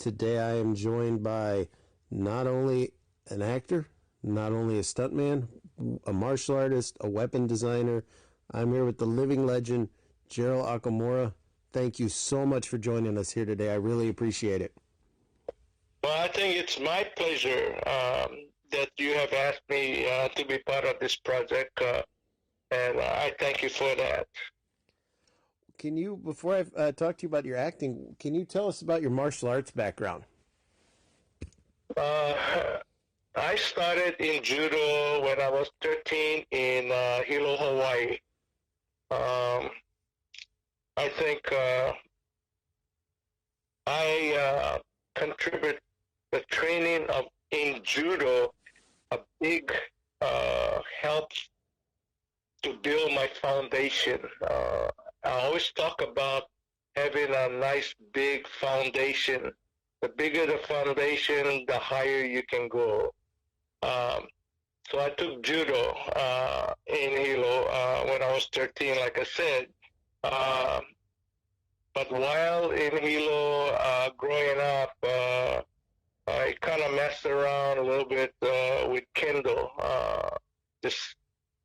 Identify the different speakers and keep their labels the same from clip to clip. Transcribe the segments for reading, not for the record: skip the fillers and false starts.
Speaker 1: today I am joined by not only an actor, not only a stuntman, a martial artist, a weapon designer. I'm here with the living legend, Gerald Okamura. Thank you so much for joining us here today. I really appreciate it.
Speaker 2: Well, I think it's my pleasure that you have asked me to be part of this project, and I thank you for that.
Speaker 1: Can you, before I talk to you about your acting, can you tell us about your martial arts background?
Speaker 2: I started in judo when I was 13 in Hilo, Hawaii. Um, I think I contribute the training of in judo a big help to build my foundation. I always talk about having a nice big foundation. The bigger the foundation, the higher you can go. So I took judo in Hilo when I was 13, like I said. But while in Hilo, growing up, I kind of messed around a little bit with Kendo. This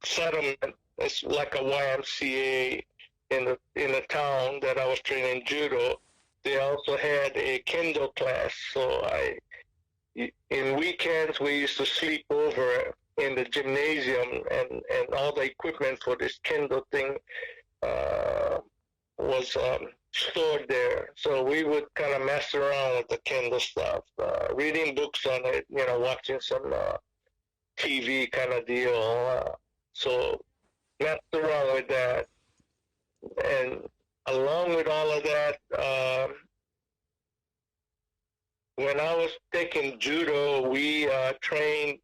Speaker 2: settlement, it's like a YMCA in the town that I was training judo. They also had a Kendo class, so in weekends we used to sleep over in the gymnasium, and all the equipment for this Kendo thing was stored there. So we would kind of mess around with the Kendo stuff, reading books on it, watching some TV kind of deal. So messed around with that, and along with all of that, when I was taking judo, we trained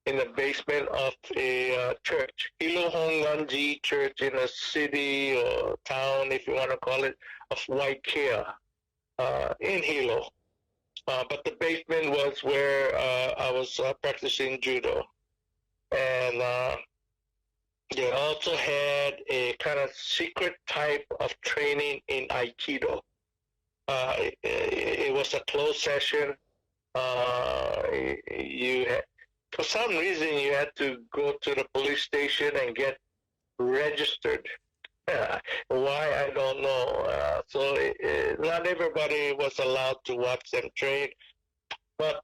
Speaker 2: in the basement of a church, Hilo Honganji Church, in a city or town, if you want to call it, of Waikea in Hilo. But the basement was where I was practicing judo. And they also had a kind of secret type of training in Aikido. It was a closed session. For some reason, you had to go to the police station and get registered. Why, I don't know. So not everybody was allowed to watch them train. But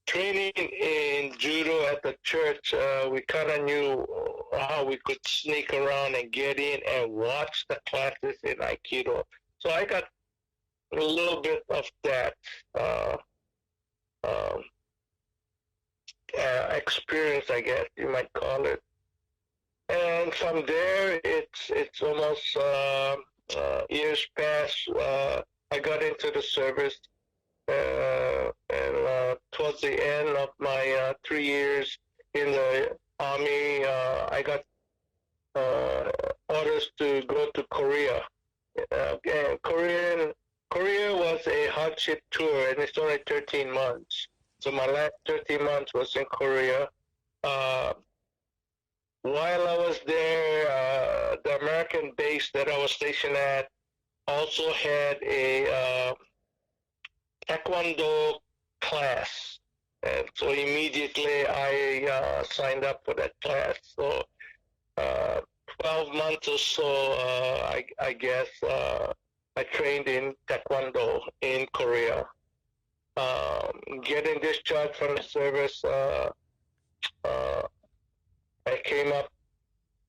Speaker 2: training in judo at the church, we kind of knew how we could sneak around and get in and watch the classes in Aikido. So I got a little bit of that experience, I guess you might call it. And from there, it's almost years past. I got into the service, and towards the end of my 3 years in the army, I got orders to go to Korea. And Korea was a hardship tour, and it's only 13 months. So my last 13 months was in Korea. While I was there, the American base that I was stationed at also had a Taekwondo class. And so immediately I signed up for that class. So 12 months or so, I guess, I trained in Taekwondo in Korea. Getting discharged from the service, I came up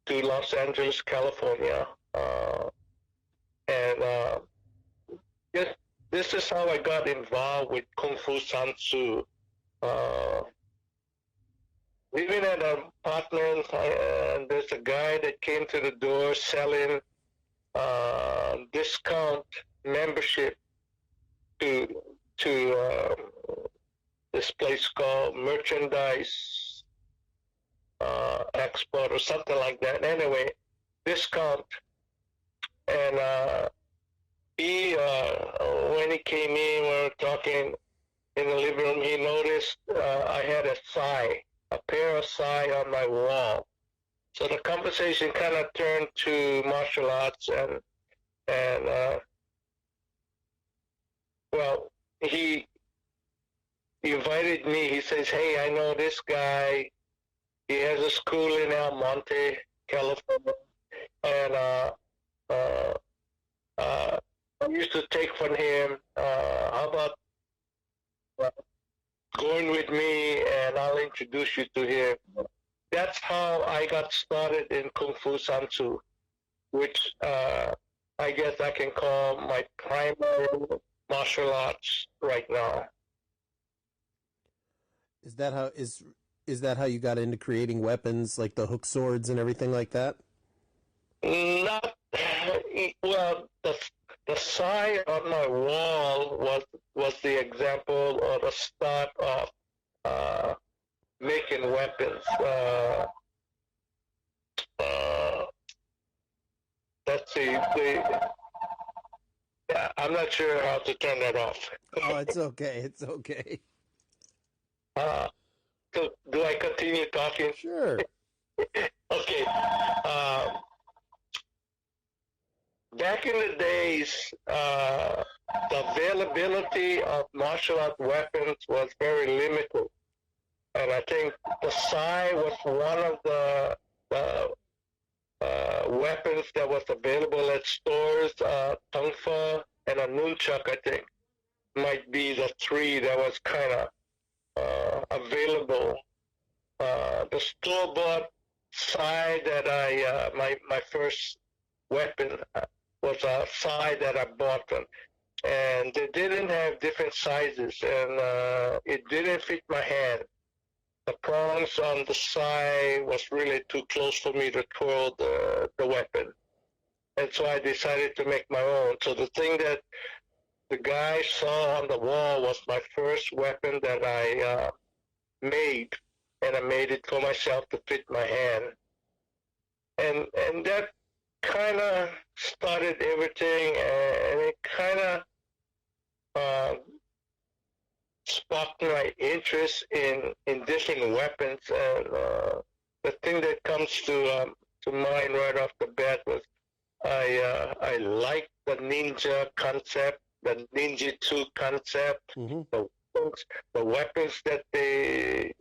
Speaker 2: to Los Angeles, California, and this is how I got involved with Kung Fu Sansu. Living at an apartment, and there's a guy that came to the door selling discount membership to this place called Merchandise Export or something like that. Anyway, discount. And when he came in, we were talking in the living room, he noticed I had a pair of sai on my wall. So the conversation kind of turned to martial arts, and well, he invited me. He says, "Hey, I know this guy. He has a school in El Monte, California, and uh, uh, I used to take from him. How about uh, going with me, and I'll introduce you to him." That's how I got started in Kung Fu Sansu, which I guess I can call my primary martial arts right now.
Speaker 1: Is that how you got into creating weapons like the hook swords and everything like that?
Speaker 2: Not well. The sign on my wall was the example or the start of uh, making weapons. Uh, let's see. Yeah, I'm not sure how to turn that off.
Speaker 1: Oh, it's okay. It's okay.
Speaker 2: Uh, so do I continue talking?
Speaker 1: Sure.
Speaker 2: Okay. Back in the days, the availability of martial art weapons was very limited. And I think the Sai was one of the weapons that was available at stores. Tungfa and a nunchuck, I think, might be the three that was kind of available. The store-bought Sai that my first weapon was a Sai that I bought them. And they didn't have different sizes, and it didn't fit my hand. The prongs on the side was really too close for me to twirl the weapon. And so I decided to make my own. So the thing that the guy saw on the wall was my first weapon that I made, and I made it for myself to fit my hand. And that kind of started everything, and it kind of sparked my interest in different weapons. And the thing that comes to mind right off the bat was I like the ninja concept, the ninjutsu concept,
Speaker 1: Mm-hmm.
Speaker 2: the weapons that they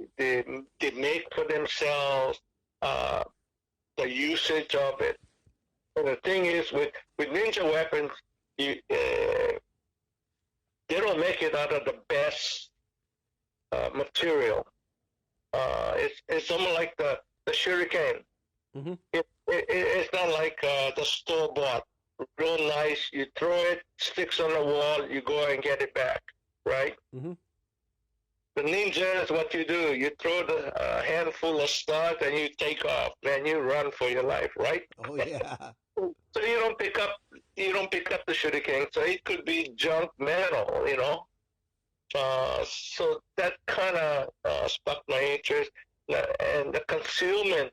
Speaker 2: make for themselves, the usage of it. And the thing is, with ninja weapons, you, they don't make it out of the best material. It's almost like the shuriken.
Speaker 1: Mm-hmm.
Speaker 2: It's not like the store bought. Real nice. You throw it, sticks on the wall. You go and get it back, right?
Speaker 1: Mm-hmm.
Speaker 2: The ninja is what you do. You throw the handful of stuff and you take off, man. You run for your life, right?
Speaker 1: Oh yeah.
Speaker 2: So you don't pick up the shuriken. So it could be junk metal, you know. So that kind of sparked my interest, and the concealment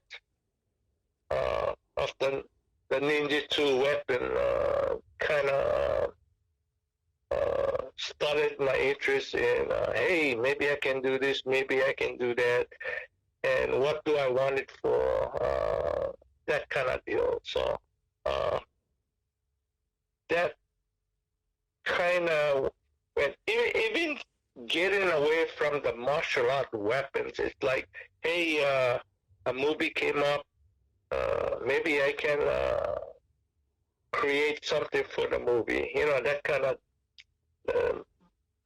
Speaker 2: of the ninjutsu weapon kind of started my interest in, hey, maybe I can do this, maybe I can do that, and what do I want it for? That kind of deal. So that kind of, when even getting away from the martial art weapons, it's like, hey, a movie came up, maybe I can create something for the movie. You know, that kind of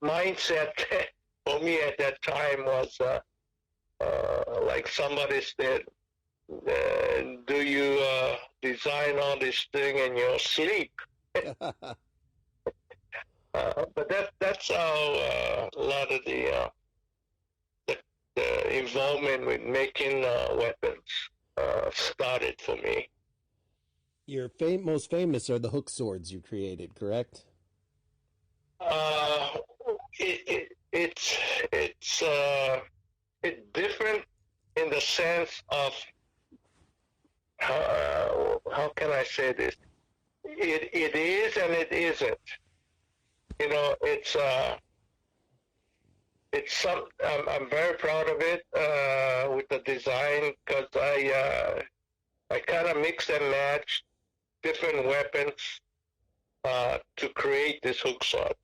Speaker 2: mindset for me at that time was like somebody said, do you design all this thing in your sleep? But that's how a lot of the involvement with making weapons started for me.
Speaker 1: Your most famous are the hook swords you created, correct?
Speaker 2: It's different in the sense of how can I say this? It is and it isn't. You know, it's some. I'm very proud of it with the design, because I kind of mix and match different weapons to create this hook sword.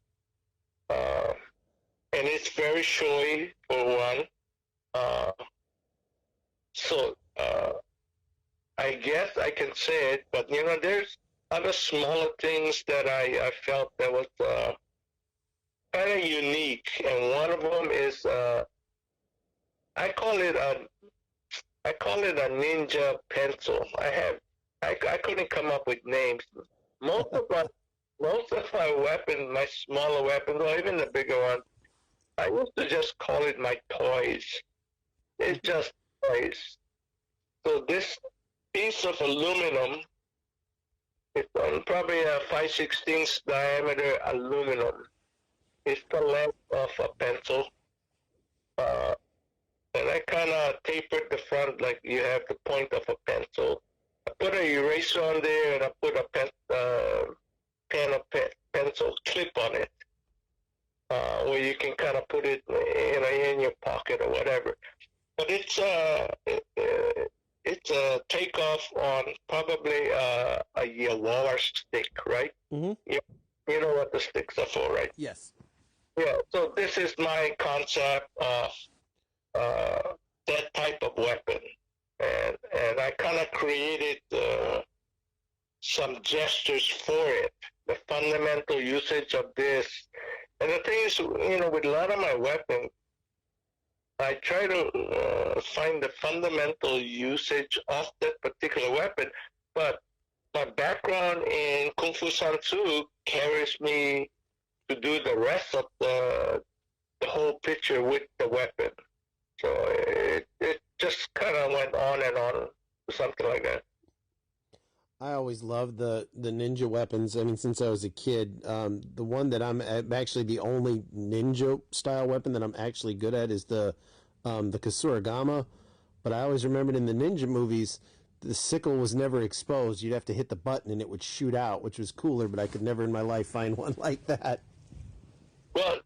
Speaker 2: it's very showy for one. Uh, so I guess I can say it, but there's other smaller things that I felt that was kind of unique, and one of them is I call it a I call it a ninja pencil. I couldn't come up with names. Most of my most of my weapons, my smaller weapons, or even the bigger ones, I used to just call it my toys. It's just toys. So this piece of aluminum, it's on probably a 5/16 diameter aluminum. It's the length of a pencil. Uh, and I kind of tapered the front like you have the point of a pencil. I put an eraser on there, and I put a pencil clip on it, where you can kind of put it, in your pocket or whatever. But it's a takeoff on probably a Yawar stick, right?
Speaker 1: Mm-hmm.
Speaker 2: You know what the sticks are for, right?
Speaker 1: Yes.
Speaker 2: Yeah. So this is my concept of that type of weapon, and I kind of created some gestures for it, the fundamental usage of this. And the thing is, with a lot of my weapons, I try to find the fundamental usage of that particular weapon, but my background in Kung Fu San Soo carries me to do the rest of the whole picture with the weapon. So it just kind of went on and on, something like that.
Speaker 1: I always loved the ninja weapons. I mean, since I was a kid, the one that I'm actually the only ninja style weapon that I'm actually good at is the Kasuragama. But I always remembered in the ninja movies, the sickle was never exposed. You'd have to hit the button and it would shoot out, which was cooler. But I could never in my life find one like that.
Speaker 2: Well,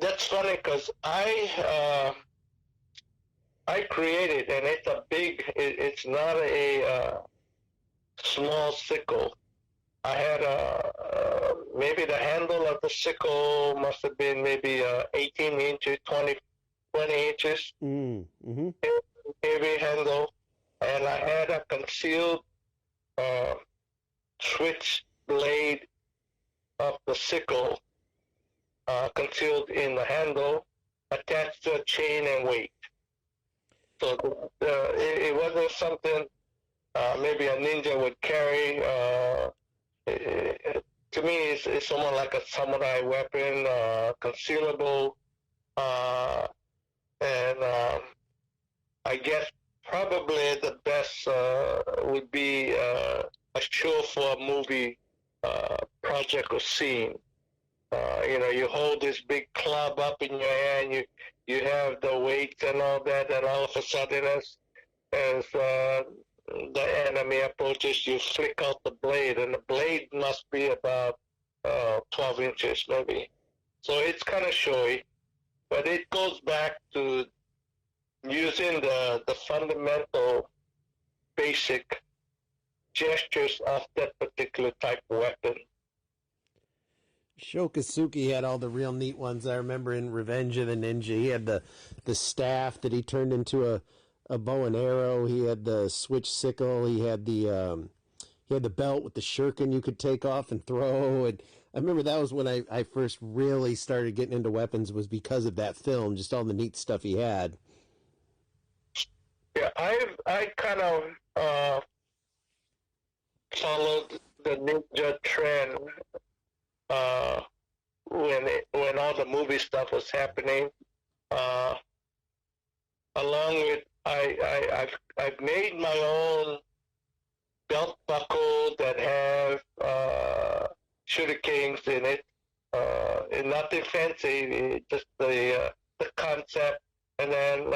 Speaker 2: that's funny because I created, and it's a big. It's not a small sickle. I had maybe the handle of the sickle must have been maybe 18 inches, 20 inches.
Speaker 1: Mm-hmm.
Speaker 2: Heavy handle, and I had a concealed switch blade of the sickle concealed in the handle, attached to a chain and weight. So it wasn't something maybe a ninja would carry. To me, it's somewhat like a samurai weapon, concealable, and I guess probably the best would be a show for a movie project or scene. You hold this big club up in your hand, you have the weights and all that, and all of a sudden as the enemy approaches, you flick out the blade, and the blade must be about 12 inches maybe. So it's kind of showy, but it goes back to using the fundamental basic gestures of that particular type of weapon.
Speaker 1: Shokasuke had all the real neat ones. I remember in Revenge of the Ninja, he had the staff that he turned into a bow and arrow. He had the switch sickle. He had the belt with the shuriken you could take off and throw. And I remember that was when I first really started getting into weapons, was because of that film, just all the neat stuff he had.
Speaker 2: Yeah, I kind of followed the ninja trend when all the movie stuff was happening. Along with I've made my own belt buckle that have shurikens in it. And nothing fancy, just the concept. And then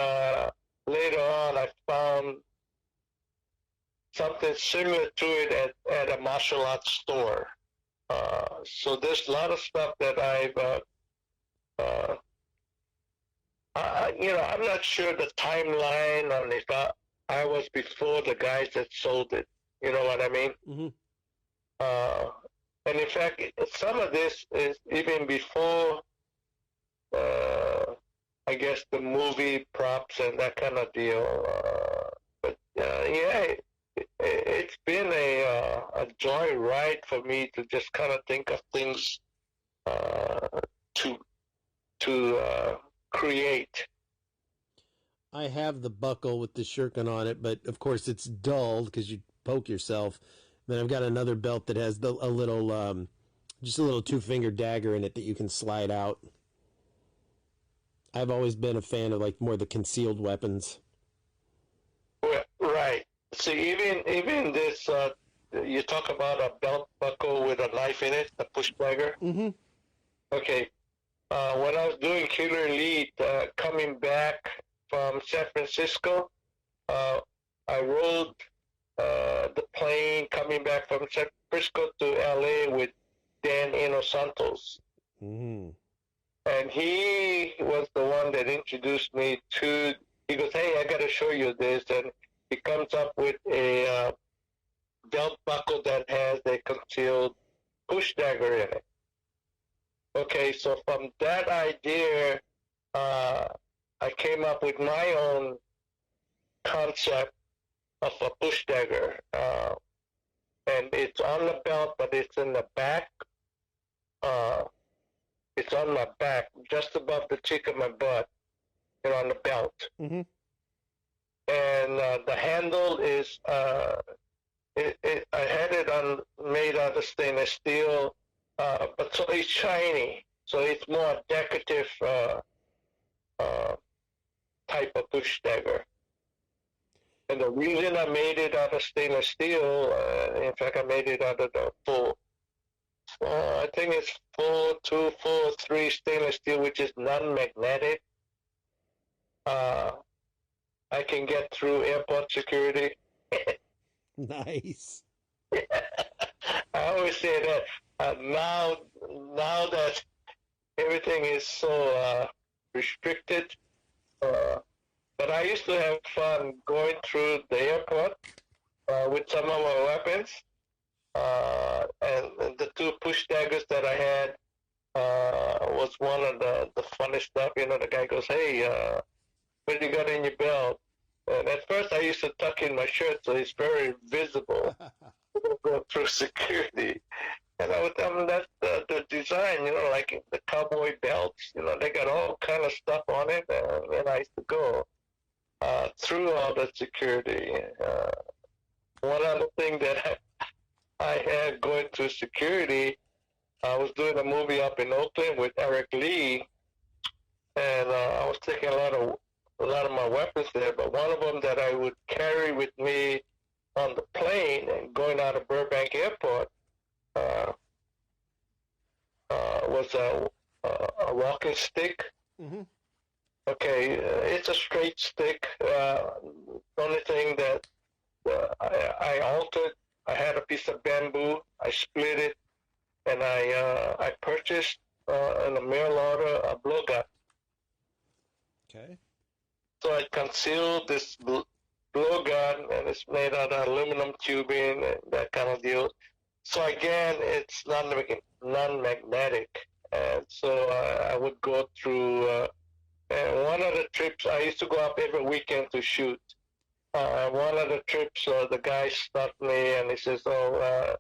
Speaker 2: later on, I found something similar to it at a martial arts store. So there's a lot of stuff that I'm not sure the timeline on if I was before the guys that sold it. You know what I mean?
Speaker 1: Mm-hmm.
Speaker 2: And in fact, some of this is even before I guess the movie props and that kind of deal. But yeah, it's been a joy ride for me to just kind of think of things uh, to create.
Speaker 1: I have the buckle with the shuriken on it, but of course it's dull because you poke yourself. Then I've got another belt that has a little, just a little 2-finger dagger in it that you can slide out. I've always been a fan of like more the concealed weapons.
Speaker 2: Right. See, even this, you talk about a belt buckle with a knife in it, a push dagger.
Speaker 1: Mm-hmm.
Speaker 2: Okay. When I was doing Killer Elite, coming back from San Francisco, I rode the plane coming back from San Francisco to LA with Dan Inosantos.
Speaker 1: Mm-hmm.
Speaker 2: And he was the one that introduced me to, he goes, hey, I got to show you this. And he comes up with a belt buckle that has a concealed push dagger in it. Okay, so from that idea, I came up with my own concept of a push dagger. And it's on the belt, but it's in the back. It's on my back, just above the cheek of my butt, on the belt.
Speaker 1: Mm-hmm.
Speaker 2: And the handle is, I had it made out of stainless steel, but so it's shiny, so it's more decorative type of push dagger. And the reason I made it out of stainless steel, in fact, I made it out of the full, I think it's 424-3 stainless steel, which is non-magnetic. I can get through airport security.
Speaker 1: Nice.
Speaker 2: I always say that now that everything is so restricted, but I used to have fun going through the airport with some of my weapons. And the 2 push daggers that I had was one of the funnest stuff. The guy goes, hey, what do you got in your belt? And at first I used to tuck in my shirt so it's very visible go through security. And I would tell them that's the design, like the cowboy belts, they got all kind of stuff on it. And I used to go through all the security. One other thing that I had going through security, I was doing a movie up in Oakland with Eric Lee, and I was taking a lot of my weapons there. But one of them that I would carry with me on the plane and going out of Burbank Airport was a walking stick.
Speaker 1: Mm-hmm.
Speaker 2: Okay, it's a straight stick. The only thing that I altered, I had a piece of bamboo. I split it, and I purchased in a mail order a blowgun.
Speaker 1: Okay.
Speaker 2: So I concealed this blowgun, and it's made out of aluminum tubing and that kind of deal. So again, it's non-magnetic, and so I would go through. And one of the trips, I used to go up every weekend to shoot. One of the trips, the guy stopped me and he says, "Oh,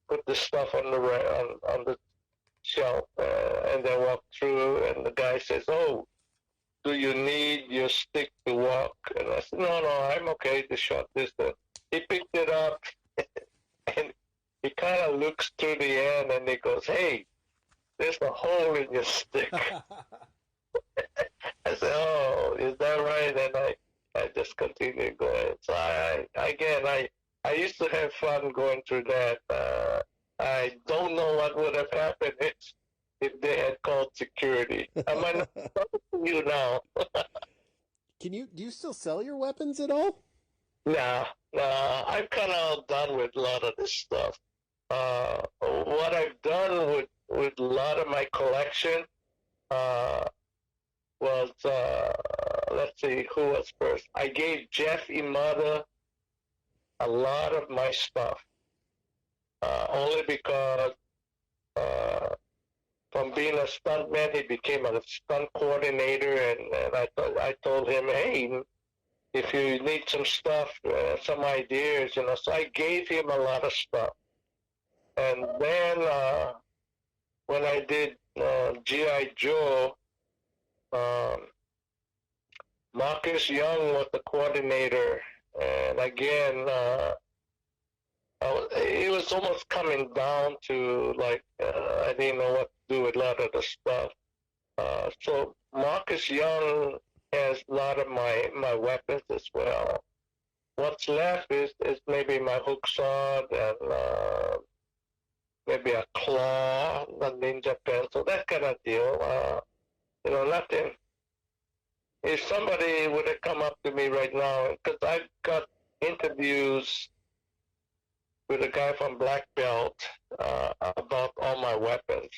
Speaker 2: put this stuff on the shelf," and then walk through. And the guy says, "Oh, do you need your stick to walk?" And I said, "No, I'm okay. The short distance." He picked it up and he kind of looks through the end and he goes, "Hey, there's a hole in your stick." I said, "Oh, is that right?" And I just continued going. So I used to have fun going through that. I don't know what would have happened if they had called security. I might not talk to you now.
Speaker 1: Do you still sell your weapons at all?
Speaker 2: Nah, I'm kind of done with a lot of this stuff. What I've done with a lot of my collection was, let's see, who was first? I gave Jeff Imada a lot of my stuff, only because from being a stuntman, he became a stunt coordinator, and I told him, hey, if you need some stuff, some ideas, so I gave him a lot of stuff. And then when I did G.I. Joe, um, Marcus Young was the coordinator, and again, it was almost coming down to like I didn't know what to do with a lot of the stuff. So Marcus Young has a lot of my weapons as well. What's left is maybe my hook sword and maybe a claw, a ninja pencil, that kind of deal. Nothing. If somebody would have come up to me right now, because I've got interviews with a guy from Black Belt about all my weapons.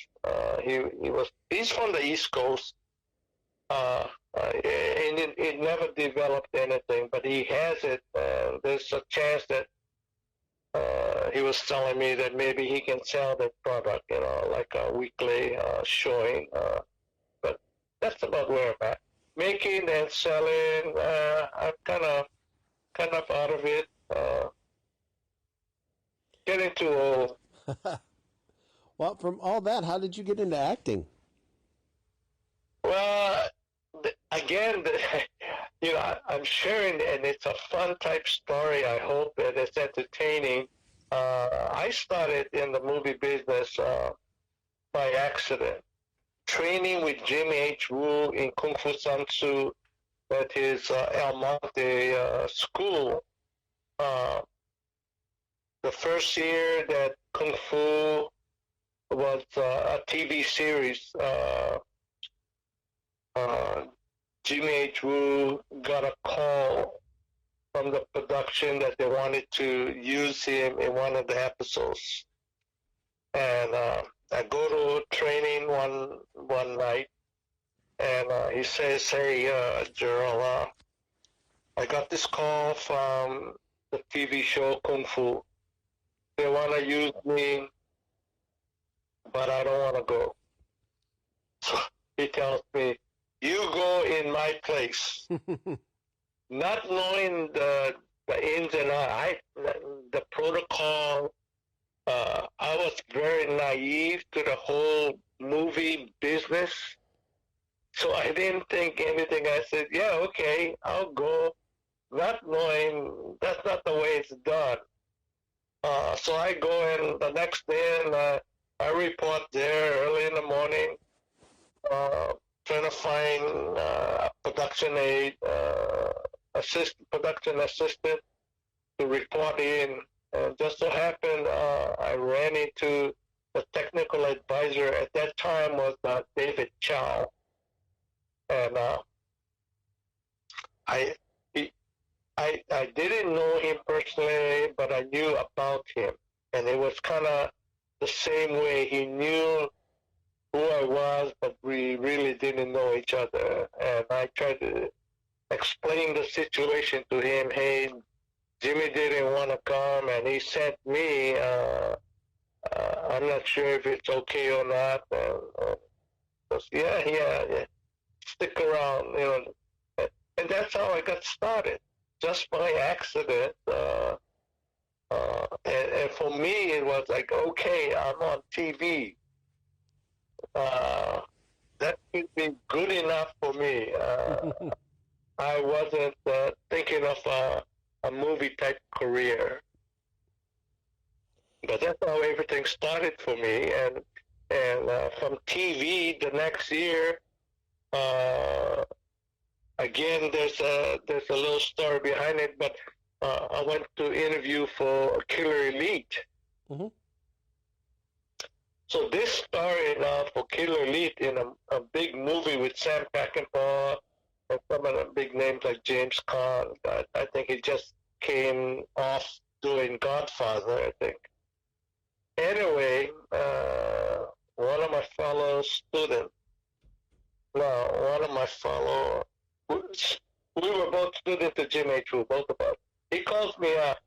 Speaker 2: He's from the East Coast, and it never developed anything, but he has it. There's a chance that he was telling me that maybe he can sell that product, like a weekly showing. But that's about where I'm at. Making and selling, I'm kind of out of it. Getting too old.
Speaker 1: Well, from all that, how did you get into acting?
Speaker 2: Well, again, I'm sharing, and it's a fun type story. I hope that it's entertaining. I started in the movie business by accident, training with Jimmy H. Wu in Kung Fu San Tzu at his El Monte school. The first year that Kung Fu was a TV series, Jimmy H. Wu got a call from the production that they wanted to use him in one of the episodes. And I go to training one night, and he says, hey, Gerald, I got this call from the TV show Kung Fu. They want to use me, but I don't want to go. So he tells me, you go in my place. Not knowing the ins and outs, the protocol, I was very naive to the whole movie business. So I didn't think anything. I said, yeah, okay, I'll go, not knowing that's not the way it's done. So I go in the next day, and I report there early in the morning, trying to find a production aide, production assistant to report in. And just so happened, I ran into the technical advisor at that time was David Chow, and I didn't know him personally, but I knew about him, and it was kind of the same way. He knew who I was, but we really didn't know each other. And I tried to explain the situation to him. Hey, Jimmy didn't want to come, and he sent me. I'm not sure if it's okay or not. Yeah, stick around, and that's how I got started, just by accident. And for me, it was like, okay, I'm on TV. That should be good enough for me. I wasn't thinking of a movie type career, but that's how everything started for me. And from TV, the next year, again, there's a little story behind it, but I went to interview for Killer Elite.
Speaker 1: Mm-hmm.
Speaker 2: So this started for Killer Elite in a big movie with Sam Peckinpah and some of the big names like James Caan. I think he just came off doing Godfather, I think. Anyway, one of my fellow students, we were both students at Jim H. Wu, both of us. He calls me up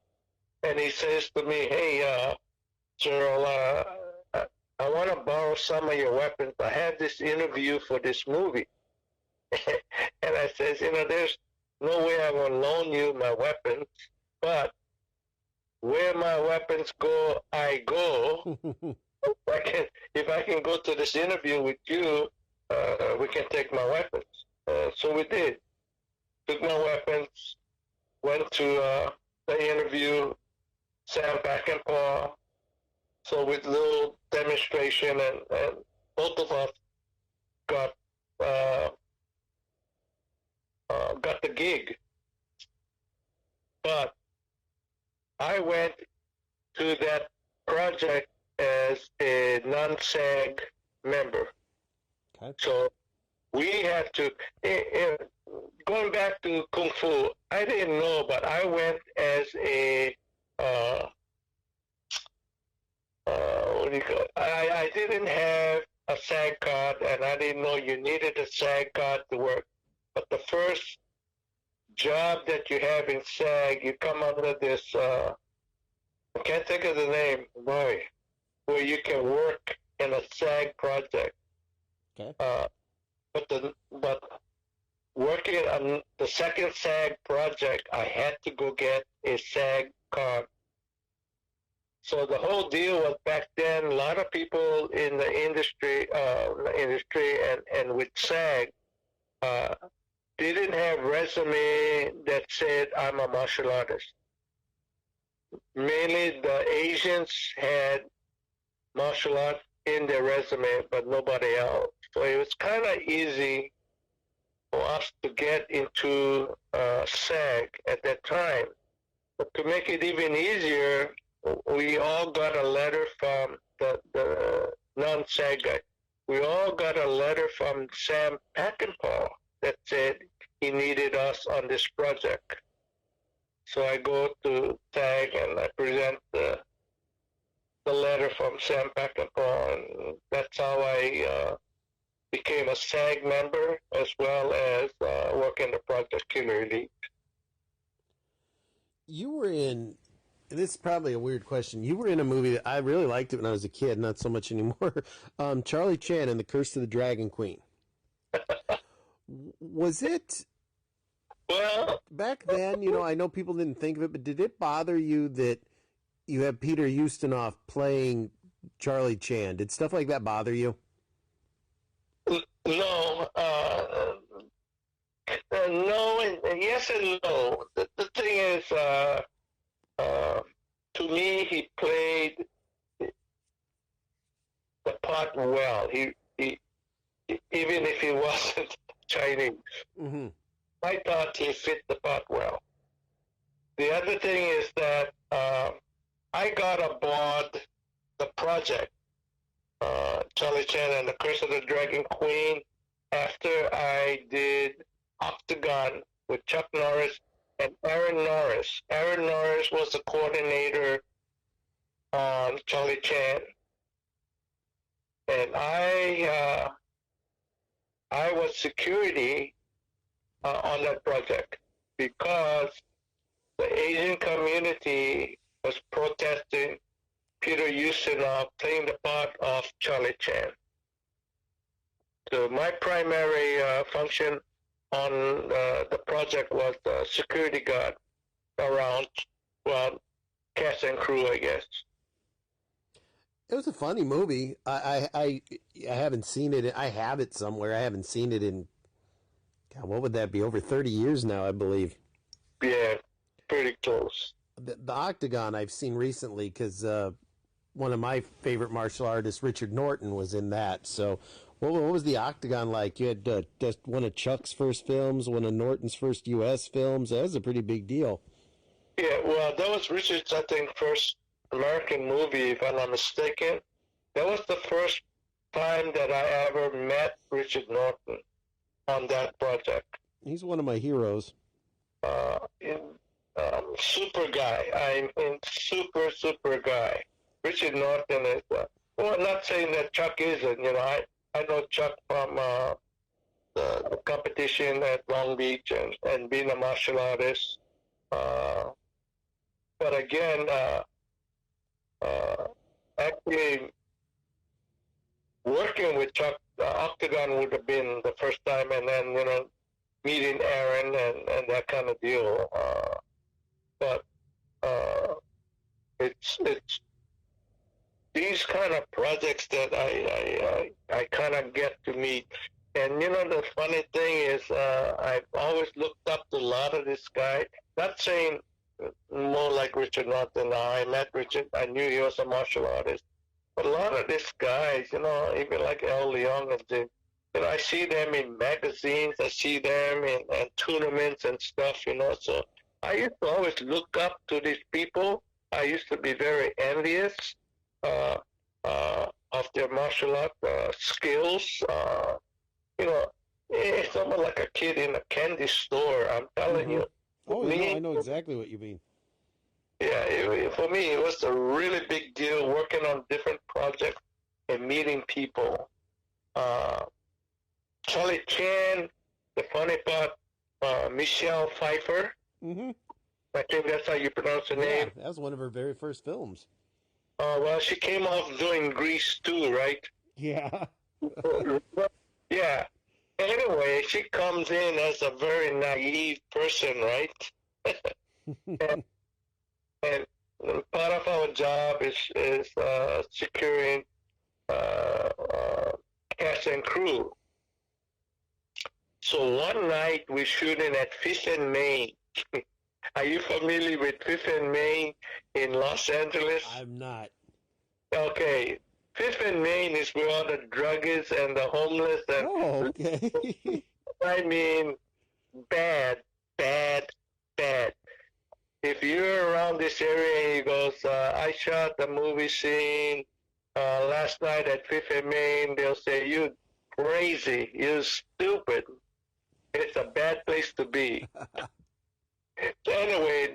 Speaker 2: and he says to me, hey, Gerald, I want to borrow some of your weapons. I have this interview for this movie. And I says, there's no way I'm going to loan you my weapons, but where my weapons go, I go. If I can go to this interview with you, we can take my weapons. So we did. Took my weapons, went to the interview, Sam Peckinpah. So with little demonstration, and both of us got got the gig. But I went to that project as a non-SAG member.
Speaker 1: Okay.
Speaker 2: So we had to, going back to Kung Fu, I didn't know, but I went as a, what do you call it? I didn't have a SAG card, and I didn't know you needed a SAG card to work. But the first job that you have in SAG, you come under this, I can't think of the name, boy, where you can work in a SAG project.
Speaker 1: Okay.
Speaker 2: But working on the second SAG project, I had to go get a SAG card. So the whole deal was, back then, a lot of people in the industry, and with SAG, didn't have resume that said I'm a martial artist. Mainly the Asians had martial arts in their resume, but nobody else. So it was kind of easy for us to get into SAG at that time. But to make it even easier, we all got a letter from the non-SAG guy. We all got a letter from Sam Peckinpah that said he needed us on this project. So I go to SAG and I present the letter from Sam Peckinpah, and that's how I became a SAG member, as well as working the Project Killer Elite.
Speaker 1: You were in, this is probably a weird question. You were in a movie that I really liked it when I was a kid, not so much anymore. Charlie Chan and the Curse of the Dragon Queen. Was it,
Speaker 2: Well,
Speaker 1: back then, I know people didn't think of it, but did it bother you that you have Peter Ustinov playing Charlie Chan? Did stuff like that bother you?
Speaker 2: no, no, and yes and no. The thing is, to me, he played the part well. He even if he wasn't Chinese,
Speaker 1: Mm-hmm.
Speaker 2: I thought he fit the part well. The other thing is that I got aboard the project, Charlie Chan and the Curse of the Dragon Queen, after I did Octagon with Chuck Norris and Aaron Norris. Aaron Norris was the coordinator on Charlie Chan, and I was security on that project because the Asian community was protesting Peter Ustinov playing the part of Charlie Chan. So my primary function on the project was security guard around, well, cast and crew, I guess.
Speaker 1: It was a funny movie. I haven't seen it. I have it somewhere. I haven't seen it in, God, what would that be? Over 30 years now, I believe.
Speaker 2: Yeah, pretty close.
Speaker 1: The Octagon I've seen recently because one of my favorite martial artists, Richard Norton, was in that. So what was the Octagon like? You had just one of Chuck's first films, one of Norton's first U.S. films. That was a pretty big deal.
Speaker 2: Yeah, well, that was Richard's, I think, first American movie, if I'm not mistaken. That was the first time that I ever met Richard Norton on that project.
Speaker 1: He's one of my heroes.
Speaker 2: In super guy. I'm in super guy. Richard Norton is, well, not saying that Chuck isn't, I know Chuck from the competition at Long Beach and being a martial artist. But again, actually, working with Chuck, Octagon would have been the first time, and then meeting Aaron and that kind of deal. But it's these kind of projects that I kind of get to meet. And the funny thing is, I've always looked up to a lot of this guy. Not saying more like Richard Norton. I met Richard. I knew he was a martial artist. But a lot of these guys, even like El Leon and Jim, I see them in magazines. I see them in tournaments and stuff. So I used to always look up to these people. I used to be very envious uh, of their martial art skills. It's almost like a kid in a candy store. I'm telling you.
Speaker 1: Oh, I know exactly what you mean.
Speaker 2: Yeah, for me, it was a really big deal working on different projects and meeting people. Charlie Chan, the funny part, Michelle Pfeiffer.
Speaker 1: Mm-hmm.
Speaker 2: I think that's how you pronounce her name.
Speaker 1: That was one of her very first films.
Speaker 2: Well, she came off doing Grease too, right?
Speaker 1: Yeah.
Speaker 2: Yeah. Anyway, she comes in as a very naive person, right? and part of our job is securing cast and crew. So one night we're shooting at Fifth and Main. Are you familiar with Fifth and Main in Los Angeles?
Speaker 1: I'm not.
Speaker 2: Okay. Fifth and Main is where all the druggies and the homeless and
Speaker 1: okay.
Speaker 2: I mean bad. If you're around this area and he goes, I shot the movie scene last night at Fifth and Main, they'll say, you crazy, you stupid. It's a bad place to be. So anyway,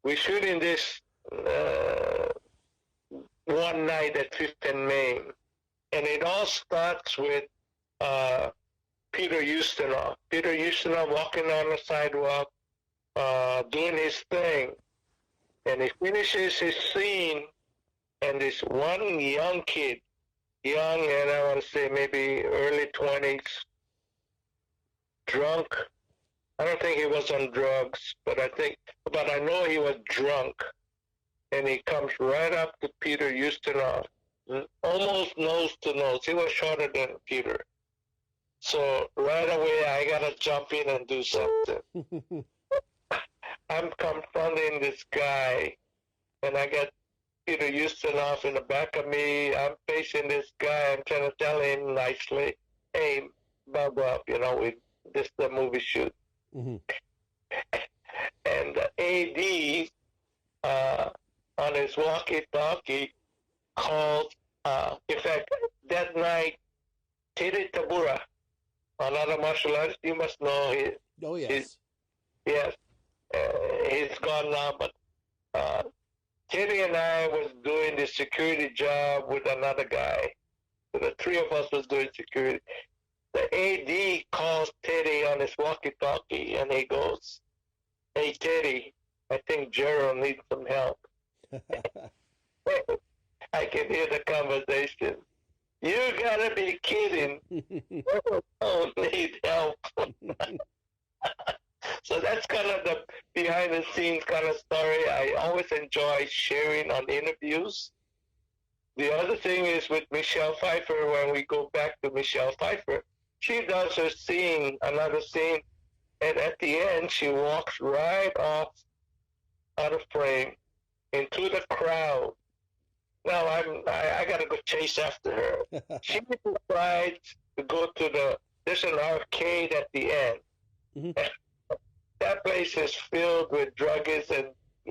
Speaker 2: we're shooting this one night at Fifth and Main, and it all starts with Peter Ustinov. Peter Ustinov walking on the sidewalk, doing his thing, and he finishes his scene, and this one young kid, young, and I want to say maybe early 20s, drunk. I don't think he was on drugs, but I know he was drunk. And he comes right up to Peter Ustinov, almost nose to nose. He was shorter than Peter. So right away, I got to jump in and do something. I'm confronting this guy, and I got Peter Ustinov in the back of me. I'm facing this guy. I'm trying to tell him nicely, hey, bub up, this is the movie shoot.
Speaker 1: Mm-hmm.
Speaker 2: And the AD on his walkie-talkie called, in fact, that night, Teddy Tabura, another martial artist, you must know.
Speaker 1: Yes.
Speaker 2: Yes. He's gone now, but Teddy and I was doing the security job with another guy. So the three of us was doing security. The AD calls Teddy on his walkie-talkie, and he goes, hey, Teddy, I think Gerald needs some help. I can hear the conversation. You gotta be kidding. Don't need help. So that's kind of the behind the scenes kind of story. I always enjoy sharing on interviews. The other thing is with Michelle Pfeiffer, when we go back to Michelle Pfeiffer, she does her scene, another scene, and at the end she walks right off out of frame into the crowd. Now I gotta go chase after her. She decides to go to there's an arcade at the end. Mm-hmm. That place is filled with druggies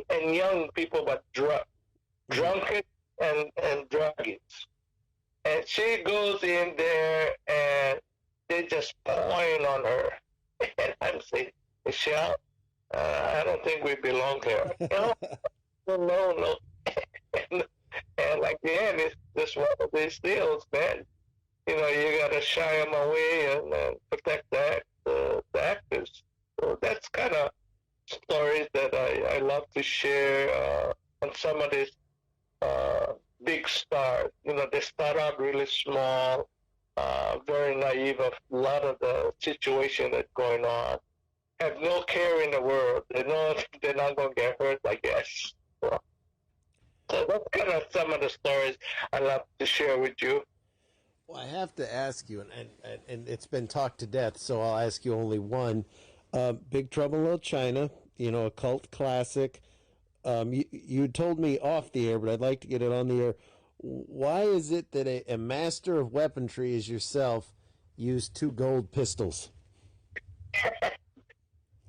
Speaker 2: and young people, but drunken and druggies. And she goes in there and they just point on her. And I'm saying, Michelle, I don't think we belong here. No. And like the end, it's just one of these deals, man. You gotta shy them away and protect the actors. So that's kind of stories that I love to share on some of these big stars. They start off very small, very naive of a lot of the situation that's going on. Have no care in the world. They know they're not going to get hurt, I guess. So that's kind of some of the stories I love to share with you.
Speaker 1: Well, I have to ask you, and it's been talked to death, so I'll ask you only one. Big Trouble in Little China, a cult classic. You told me off the air, but I'd like to get it on the air. Why is it that a master of weaponry as yourself used 2 gold pistols?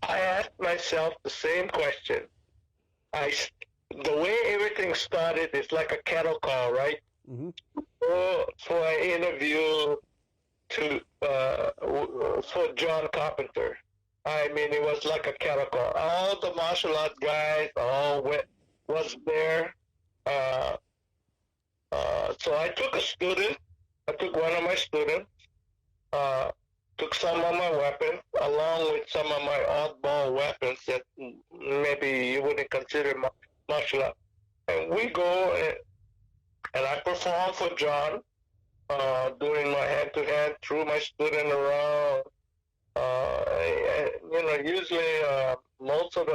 Speaker 2: I asked myself the same question. The way everything started is like a cattle call, right?
Speaker 1: Mm-hmm.
Speaker 2: For an interview for John Carpenter. I mean, it was like a cattle call. All the martial arts guys was there. So I took one of my students, took some of my weapons, along with some of my oddball weapons that maybe you wouldn't consider martial art. And we go and I perform for John, doing my hand-to-hand, threw my student around. Usually most of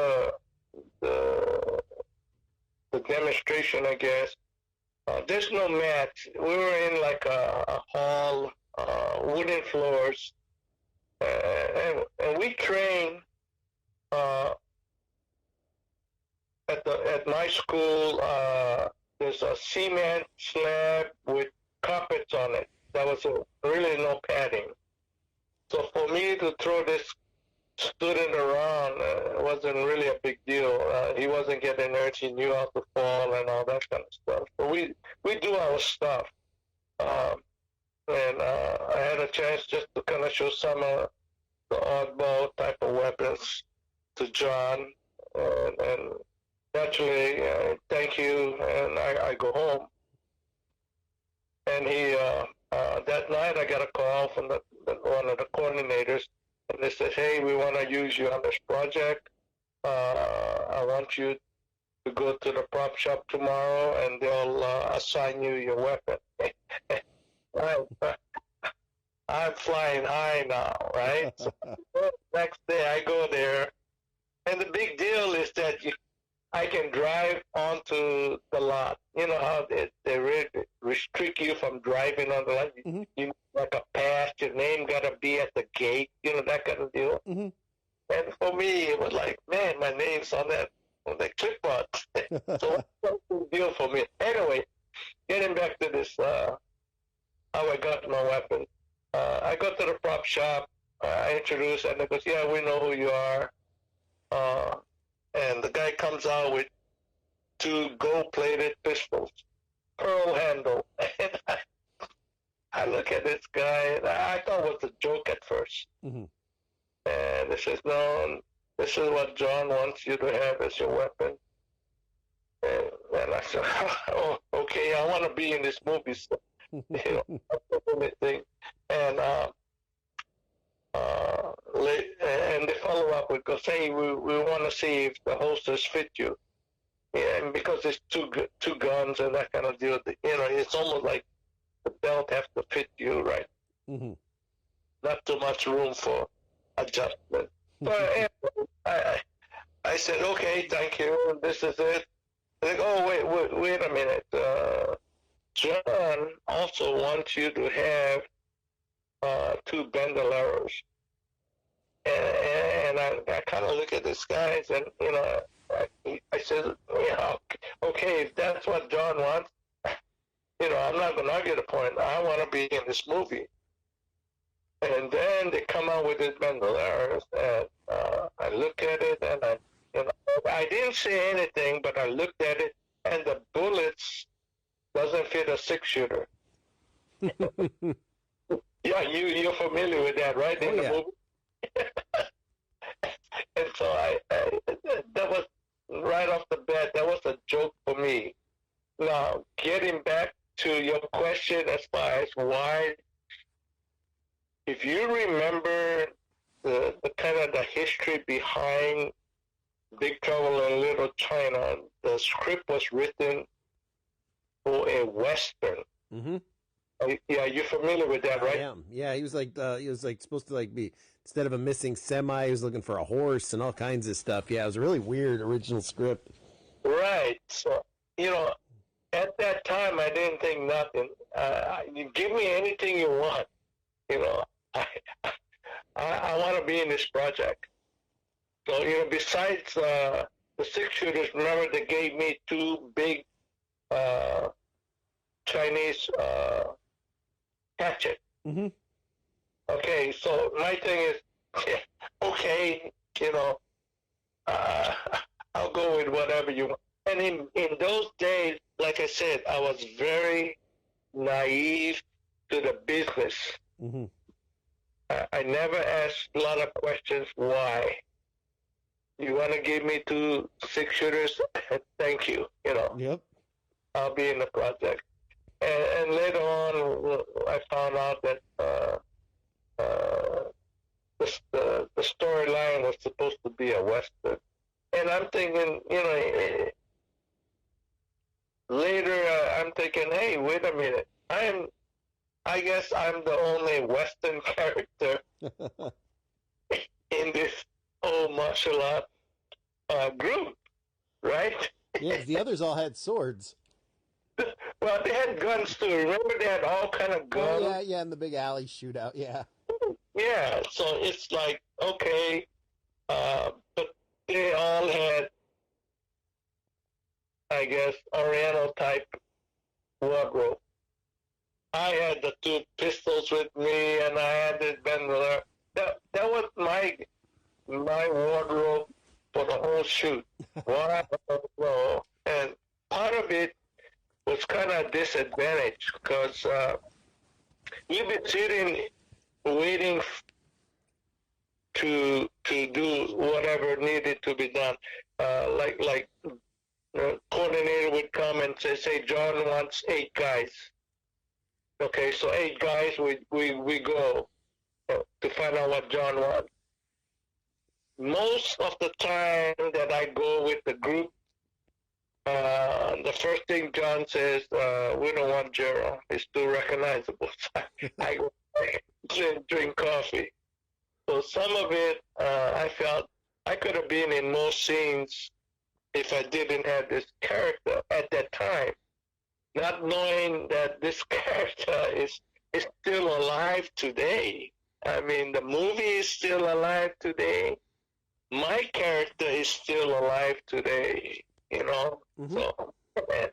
Speaker 2: the demonstration, I guess, there's no mats. We were in like a hall, wooden floors, and we train at my school. There's a cement slab with carpets on it. There was really no padding. So for me to throw this student around wasn't really a big deal. He wasn't getting hurt. He knew how to fall and all that kind of stuff. So we do our stuff. And I had a chance just to kind of show some of the oddball type of weapons to John. And naturally, thank you, and I go home. And he, that night I got a call from one of the coordinators, and they said, hey, we want to use you on this project. I want you to go to the prop shop tomorrow, and they'll assign you your weapon. I'm flying high now, right? So next day I go there, and the big deal is that I can drive onto the lot. You know how they really restrict you from driving on the lot? Mm-hmm. You need like a pass, your name got to be at the gate, that kind of deal. Mm-hmm. And for me, it was like, man, my name's on that clipboard. So that's a big deal for me. Anyway, getting back to this, how I got my weapon. I go to the prop shop, I introduce, and they goes, yeah, we know who you are. And the guy comes out with 2 gold-plated pistols, pearl handle. And I look at this guy, and I thought it was a joke at first. Mm-hmm. And he says, no, this is what John wants you to have as your weapon. And I said, oh, okay, I want to be in this movie. So, thing. And they follow up with, say, we want to see if the holsters fit you. Yeah, and because it's two guns and that kind of deal, it's almost like the belt has to fit you, right? Mm-hmm. Not too much room for adjustment. But I said, okay, thank you. This is it. They go, oh, wait a minute. John also wants you to have 2 bandoleros. And I kind of look at this guys, and I said, yeah, okay, if that's what John wants, I'm not going to argue the point. I want to be in this movie. And then they come out with this bandoleros, and I look at it, and I didn't say anything, but I looked at it, and the bullets doesn't fit a 6-shooter. Yeah, you're familiar with that, right? In the movie. And so that was right off the bat, that was a joke for me. Now, getting back to your question as far as why, if you remember the kind of the history behind Big Trouble in Little China, the script was written for a Western. Mm-hmm. Yeah, you're familiar with that,
Speaker 1: I
Speaker 2: right?
Speaker 1: am. Yeah, he was like supposed to like be, instead of a missing semi, he was looking for a horse and all kinds of stuff. Yeah, it was a really weird original script.
Speaker 2: Right. So, you know, at that time, I didn't think nothing. You give me anything you want. You know, I I want to be in this project. So, you know, besides the six shooters, remember they gave me two big uh, Chinese hatchet.
Speaker 1: Mm-hmm.
Speaker 2: Okay, so my thing is, okay, you know, uh, I'll go with whatever you want. And in those days, like I said, I was very naive to the business.
Speaker 1: Mm-hmm.
Speaker 2: I never asked a lot of questions. Why? You want to give me two six shooters? Thank you. You know,
Speaker 1: Yep.
Speaker 2: I'll be in the project. And later on, I found out that the storyline was supposed to be a western. And I'm thinking, you know, later I'm thinking, hey, wait a minute. I guess I'm the only western character in this whole martial art group, right?
Speaker 1: Yes, the others all had swords.
Speaker 2: Well, they had guns too. Remember, they had all kind of guns.
Speaker 1: Oh yeah, yeah, in the big alley shootout. Yeah.
Speaker 2: Yeah. So it's like, okay, but they all had, I guess, Oriental type wardrobe. I had the two pistols with me, and I had this bandolier. That was my wardrobe for the whole shoot. Why? I don't know. And part of it was kind of disadvantage because you've been sitting waiting to do whatever needed to be done. Like coordinator would come and say John wants 8 guys. Okay, so 8 guys, we go to find out what John wants. Most of the time that I go with the group, the first thing John says, we don't want Gerald. It's too recognizable. I go drink coffee. So some of it, I felt I could have been in more scenes if I didn't have this character at that time. Not knowing that this character is still alive today. I mean, the movie is still alive today. My character is still alive today. You know,
Speaker 1: Mm-hmm.
Speaker 2: so man,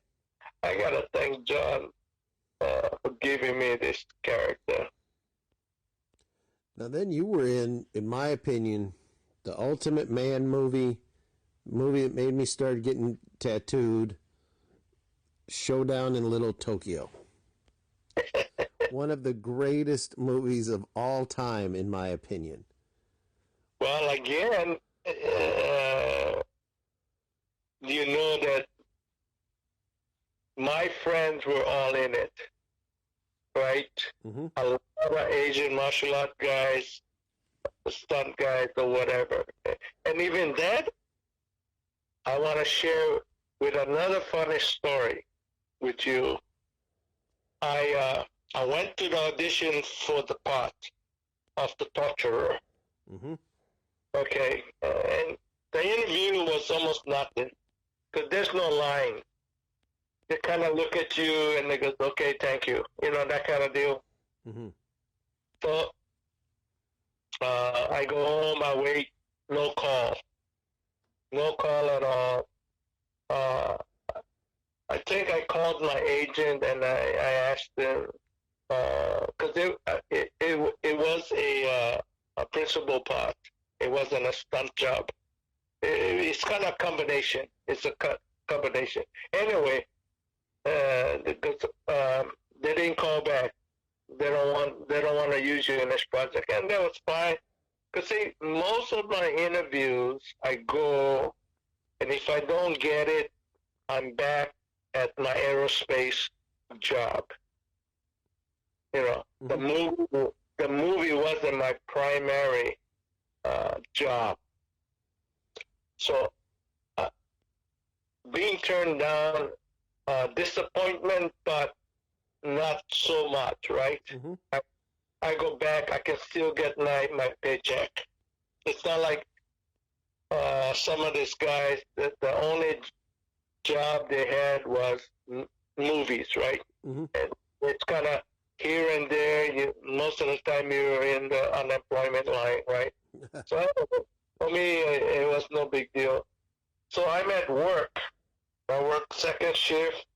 Speaker 2: I gotta thank John for giving me this character.
Speaker 1: Now then, you were in my opinion, the Ultimate Man movie that made me start getting tattooed. Showdown in Little Tokyo. One of the greatest movies of all time, in my opinion.
Speaker 2: Well, again, you know that my friends were all in it, right?
Speaker 1: Mm-hmm.
Speaker 2: A lot of Asian martial art guys, stunt guys, or whatever. And even that, I want to share with another funny story with you. I went to the audition for the part of the torturer.
Speaker 1: Mm-hmm.
Speaker 2: Okay, and the interview was almost nothing because there's no line. They kind of look at you and they go, "Okay, thank you," you know, that kind of deal.
Speaker 1: Mm-hmm.
Speaker 2: So I go home, I wait, no call at all. Uh, I think I called my agent and I asked them because it was a principal part. It wasn't a stunt job. It's kind of a combination. It's a combination. Anyway, because they didn't call back. They don't want to use you in this project, and that was fine. Because see, most of my interviews, I go, and if I don't get it, I'm back at my aerospace job. You know,
Speaker 1: Mm-hmm.
Speaker 2: the movie wasn't my primary job. So being turned down, disappointment, but not so much, right?
Speaker 1: Mm-hmm.
Speaker 2: I go back, I can still get my paycheck. It's not like some of these guys that the only job they had was movies, right?
Speaker 1: Mm-hmm.
Speaker 2: And it's kind of here and there. Most of the time you're in the unemployment line, right? So for me, it was no big deal. So I'm at work. I work second shift.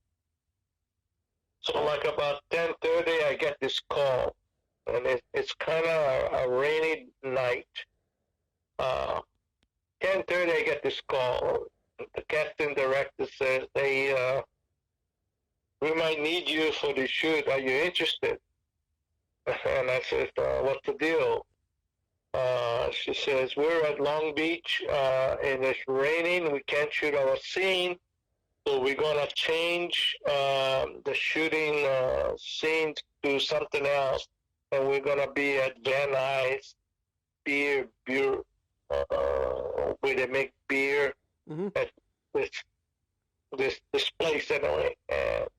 Speaker 2: So like about 10:30, I get this call, and it's kind of a rainy night. 10:30, I get this call. The casting director says, "Hey, we might need you for the shoot. Are you interested?" And I said, "What's the deal?" She says, "We're at Long Beach, and it's raining. We can't shoot our scene, so we're gonna change the shooting scene to something else, and we're gonna be at Van Nuys beer where they make beer
Speaker 1: Mm-hmm.
Speaker 2: at this place anyway." And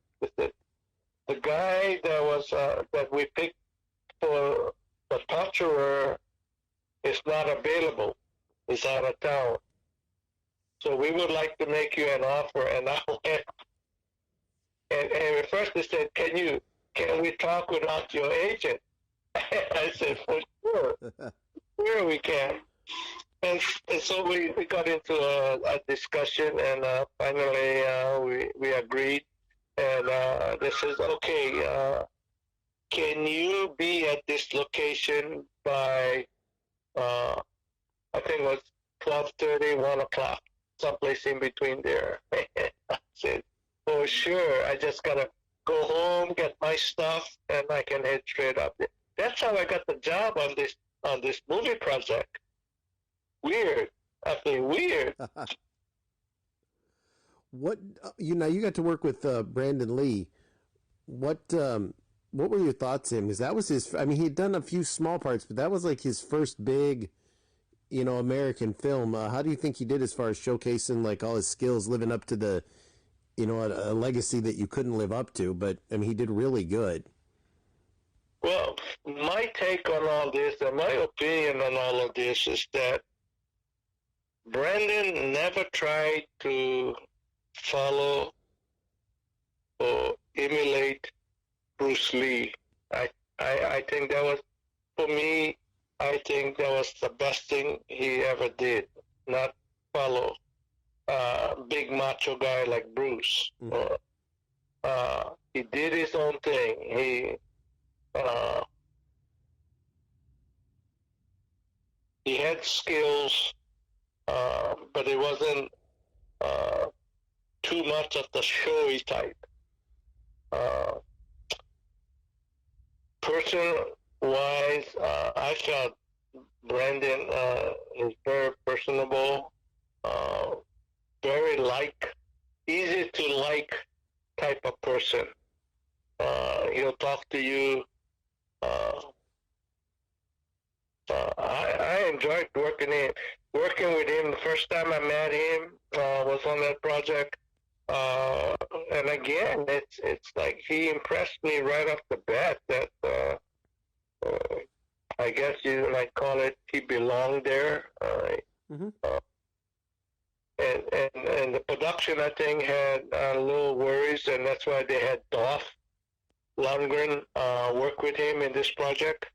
Speaker 2: the guy that we picked for the torturer is not available. He's out of town. So we would like to make you an offer. And I went, and at first they said, can we talk without your agent? I said, for sure. Sure we can. And so we got into a discussion, and finally we agreed. And they says, okay, can you be at this location by, I think it was 12:30, 1 o'clock, someplace in between there. I said, for sure, I just got to go home, get my stuff, and I can head straight up there. That's how I got the job on this movie project. Weird. I mean, weird.
Speaker 1: What you got to work with Brandon Lee. What were your thoughts on him? Because that was his. I mean, he'd done a few small parts, but that was like his first big, American film. How do you think he did as far as showcasing like all his skills, living up to the, a legacy that you couldn't live up to? But I mean, he did really good.
Speaker 2: Well, my take on all this and my opinion on all of this is that Brandon never tried to follow or emulate Bruce Lee. I think that was, for me, I think that was the best thing he ever did. Not follow a big macho guy like Bruce.
Speaker 1: Mm-hmm.
Speaker 2: He did his own thing. He had skills, but it wasn't too much of the showy type. Person-wise, I felt Brandon is very personable, very easy to like type of person. He'll talk to you. I enjoyed working with him. The first time I met him was on that project. And again, it's like he impressed me right off the bat that I guess you might call it he belonged there.
Speaker 1: Mm-hmm.
Speaker 2: And the production, I think, had a little worries, and that's why they had Dolph Lundgren work with him in this project.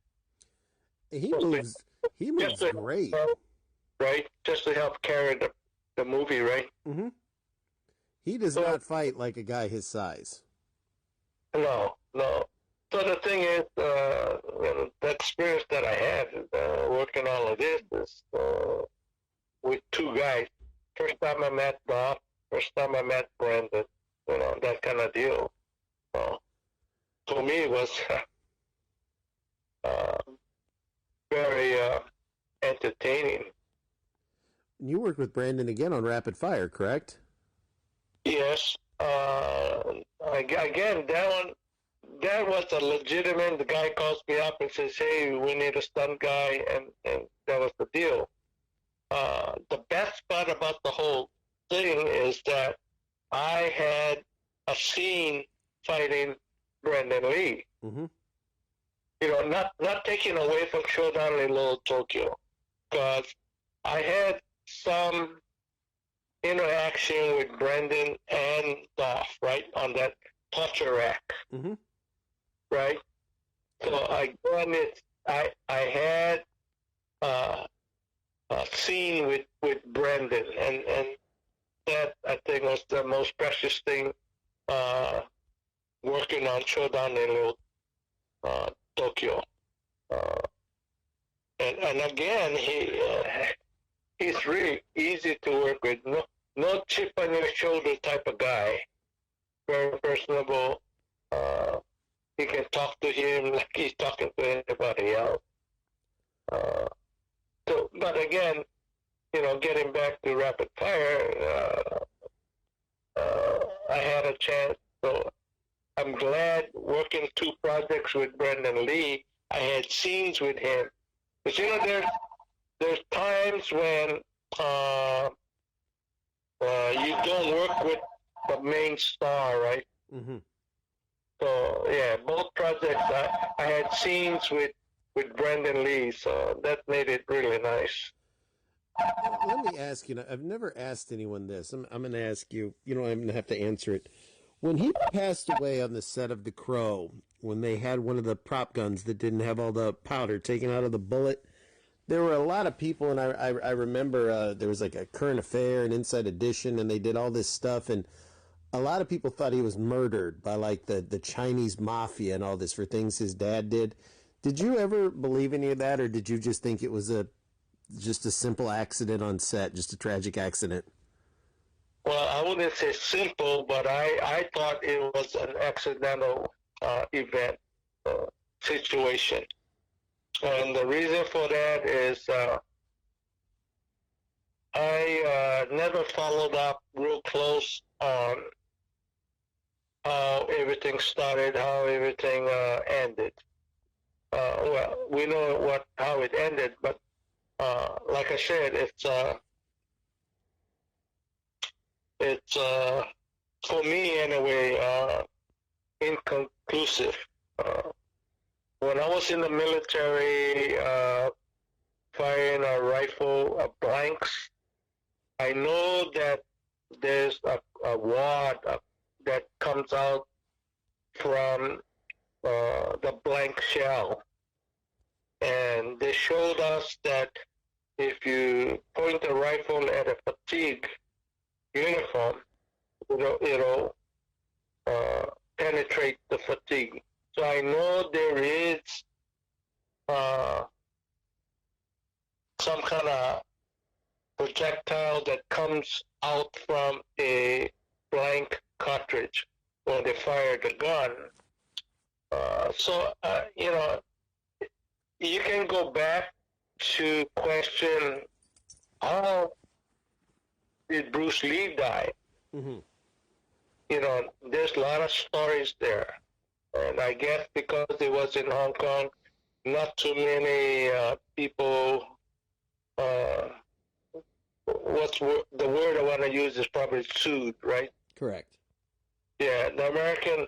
Speaker 1: He moves great.
Speaker 2: Right? Just to help carry the movie, right?
Speaker 1: Mm-hmm. He does not fight like a guy his size.
Speaker 2: No. So the thing is, the experience that I had working all of this is with two guys. First time I met Bob, first time I met Brandon, that kind of deal. For me, it was very entertaining.
Speaker 1: You worked with Brandon again on Rapid Fire, correct?
Speaker 2: Yes. Again, that was a legitimate. The guy calls me up and says, "Hey, we need a stunt guy," and that was the deal. The best part about the whole thing is that I had a scene fighting Brandon away from Showdown in Little Tokyo because I had some interaction with Brendan and Dolph, right, on that torture rack, right? So I had a scene with Brendan, and that I think was the most precious thing working on Showdown in Little Tokyo. And again, he's really easy to work with. No chip on your shoulder type of guy. Very personable. You can talk to him like he's talking to anybody else. But again, getting back to rapid fire, I had a chance. So I'm glad working 2 projects with Brendan Lee. I had scenes with him. But there's times when you don't work with the main star, right? So yeah, both projects I had scenes with Brendan Lee, so that made it really nice.
Speaker 1: Let me ask you. I've never asked anyone this. I'm going to ask you. I'm going to have to answer it. When he passed away on the set of The Crow, when they had one of the prop guns that didn't have all the powder taken out of the bullet, there were a lot of people, and I remember there was like a Current Affair and Inside Edition, and they did all this stuff, and a lot of people thought he was murdered by like the Chinese mafia and all this for things his dad did. Did you ever believe any of that, or did you just think it was just a simple accident on set, just a tragic accident?
Speaker 2: Well, I wouldn't say simple, but I thought it was an accidental event situation. And the reason for that is I never followed up real close on how everything started, how everything ended. Well, we know how it ended, but like I said, it's for me anyway, inconclusive. When I was in the military, firing a rifle blanks, I know that there's a wad that comes out from the blank shell. And they showed us that if you point a rifle at a fatigue uniform, it'll penetrate the fatigue. So I know there is some kind of projectile that comes out from a blank cartridge when they fire the gun. So you can go back to question how did Bruce Lee die? There's a lot of stories there. And I guess because it was in Hong Kong, not too many people, the word I want to use is probably sued, right?
Speaker 1: Correct.
Speaker 2: Yeah, the American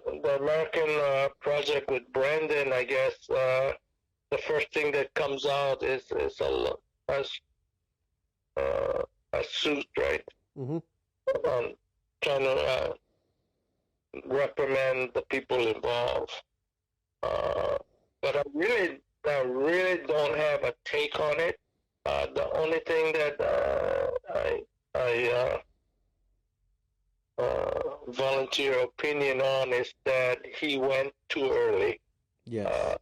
Speaker 2: project with Brandon, I guess, the first thing that comes out is a suit, right? Trying to reprimand the people involved. But I really don't have a take on it. The only thing that I volunteer opinion on is that he went too early.
Speaker 1: Yes.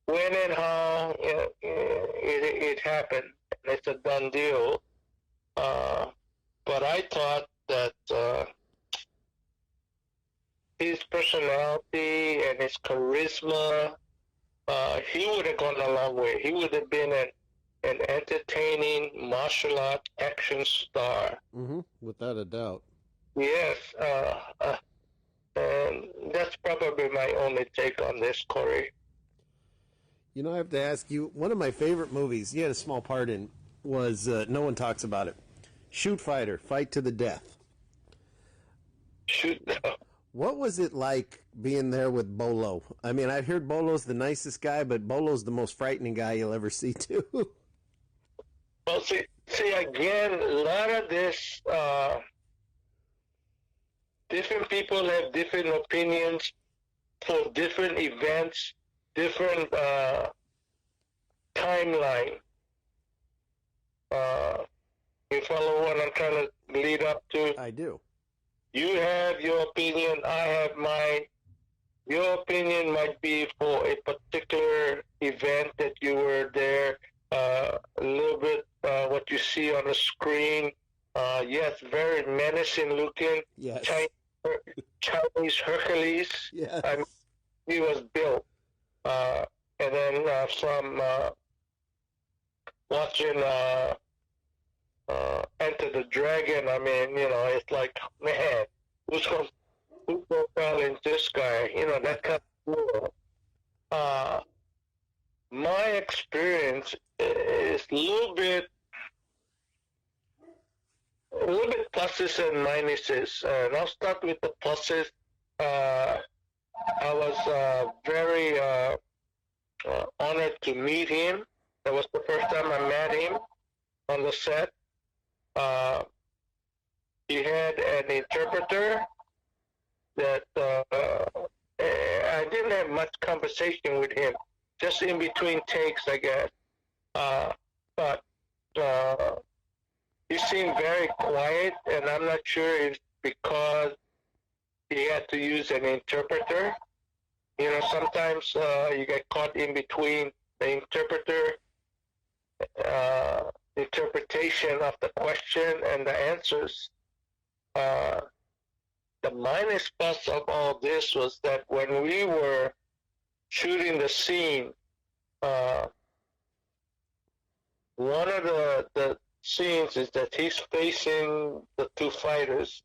Speaker 2: When and how it happened, it's a done deal. But I thought that his personality and his charisma, he would have gone a long way. He would have been an entertaining martial art action star.
Speaker 1: Without a doubt.
Speaker 2: Yes. And that's probably my only take on this, Corey.
Speaker 1: I have to ask you, one of my favorite movies you had a small part in was, no one talks about it, Shoot Fighter, Fight to the Death.
Speaker 2: Shoot.
Speaker 1: What was it like being there with Bolo? I mean, I've heard Bolo's the nicest guy, but Bolo's the most frightening guy you'll ever see, too.
Speaker 2: Well, see again, a lot of this, different people have different opinions for different events, different timeline. You follow what I'm trying to lead up to?
Speaker 1: I do.
Speaker 2: You have your opinion, I have mine. Your opinion might be for a particular event that you were there, a little bit what you see on the screen. Yes, very menacing looking.
Speaker 1: Yes.
Speaker 2: Chinese Hercules.
Speaker 1: Yes.
Speaker 2: I mean, he was built. And then from watching Enter the Dragon, I mean, it's like, man, who's going to challenge this guy? That kind of deal. My experience is a little bit pluses and minuses. And I'll start with the pluses. I was very honored to meet him. That was the first time I met him on the set. He had an interpreter that I didn't have much conversation with him, just in between takes, I guess. But he seemed very quiet, and I'm not sure it's because he had to use an interpreter. Sometimes you get caught in between the interpretation of the question and the answers. The minus plus of all this was that when we were shooting the scene, one of the scenes is that he's facing the two fighters,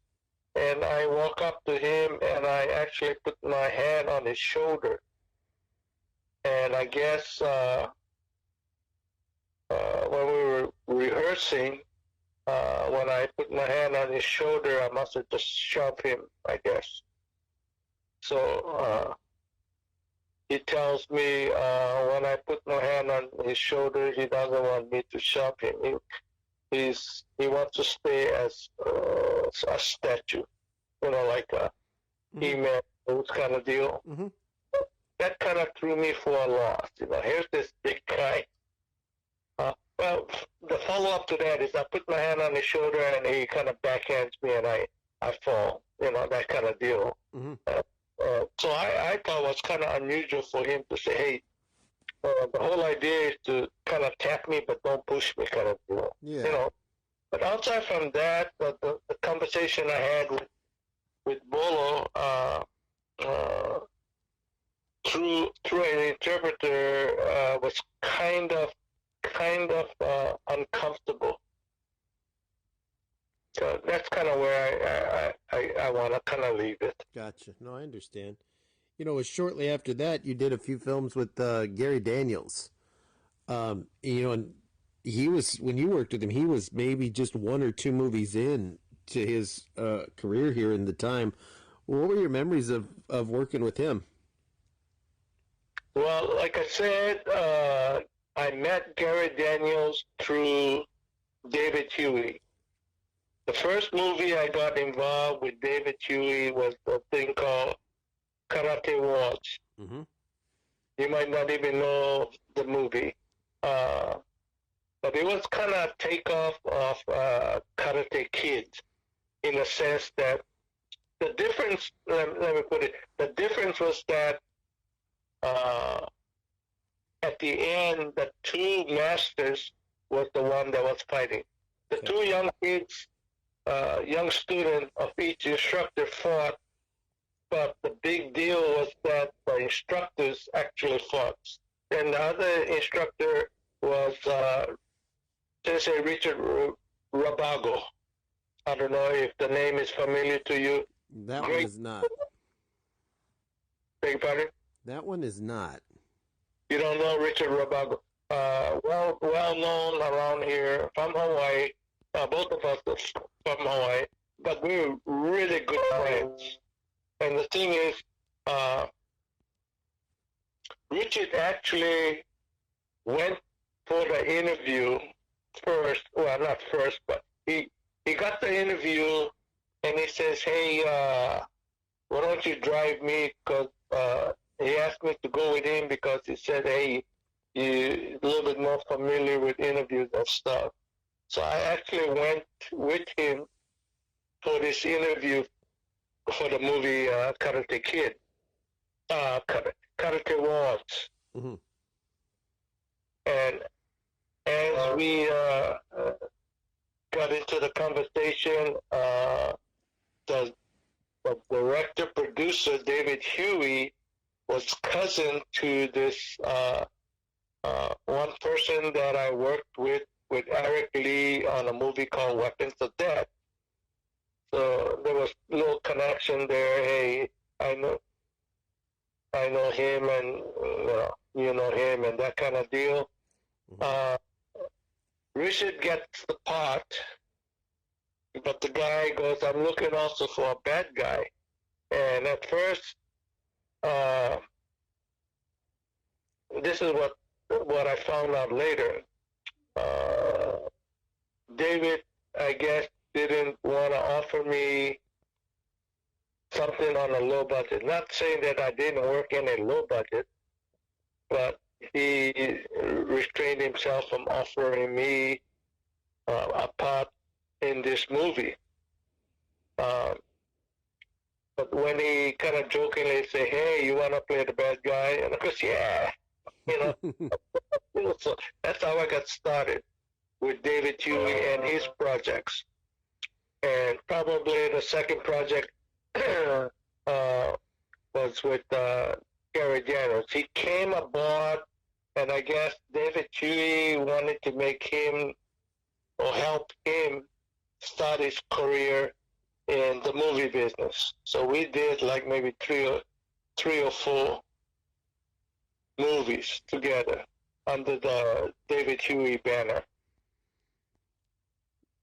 Speaker 2: and I walk up to him and I actually put my hand on his shoulder. And I guess when we were rehearsing, when I put my hand on his shoulder, I must have just shoved him, I guess. So he tells me when I put my hand on his shoulder, he doesn't want me to shove him. He wants to stay as a statue, like a He-Man, those kind of deal.
Speaker 1: Mm-hmm.
Speaker 2: That kind of threw me for a loss. Here's this big guy. Well, the follow-up to that is I put my hand on his shoulder and he kind of backhands me and I fall, that kind of deal.
Speaker 1: Mm-hmm.
Speaker 2: So I thought it was kind of unusual for him to say, hey, the whole idea is to kind of tap me but don't push me kind of deal.
Speaker 1: Yeah.
Speaker 2: But outside from that, the conversation I had with Bolo through an interpreter was kind of uncomfortable. So that's kind of where I want to kind of leave it.
Speaker 1: Gotcha. No, I understand. It was shortly after that you did a few films with Gary Daniels. And he was, when you worked with him, he was maybe just one or two movies in to his career here in the time. What were your memories of working with him?
Speaker 2: Well, like I said, I met Gary Daniels through David Huey. The first movie I got involved with David Huey was a thing called Karate Wars.
Speaker 1: Mm-hmm.
Speaker 2: You might not even know the movie. But it was kind of takeoff of Karate Kid in the sense that the difference, let me put it, the difference was that at the end, the two masters was the one that was fighting. The two young kids, young students of each instructor fought, but the big deal was that the instructors actually fought. And the other instructor was, let's say, Richard Rabago. I don't know if the name is familiar to you.
Speaker 1: That one is not.
Speaker 2: Beg your pardon?
Speaker 1: That one is not.
Speaker 2: You don't know Richard Rabago? Well known around here from Hawaii. Both of us are from Hawaii, but we're really good friends. And the thing is, uh, Richard actually went for the interview first. Well, not first, but he got the interview, and he says, "Hey, why don't you drive me?" Because he asked me to go with him because he said, "Hey, you're a little bit more familiar with interviews and stuff." So I actually went with him for this interview for the movie Karate Kid, Karate Wars.
Speaker 1: Mm-hmm.
Speaker 2: And as we got into the conversation, the, the director producer David Huey was cousin to this one person that I worked with Eric Lee on a movie called Weapons of Death. So there was a little connection there. Hey, I know him, and you know him, and that kind of deal. Mm-hmm. Richard gets the part, but the guy goes, "I'm looking also for a bad guy." And at first, this is what I found out later. David, I guess, didn't want to offer me something on a low budget. Not saying that I didn't work in a low budget, but he restrained himself from offering me a part in this movie. But when he kind of jokingly say, "Hey, you want to play the bad guy?" And I goes, "Yeah," you know. So that's how I got started with David Huey and his projects. And probably the second project was with Gary Janos. He came aboard, and I guess David Huey wanted to make him or help him start his career in the movie business. So we did like maybe three or four movies together under the David Huey banner.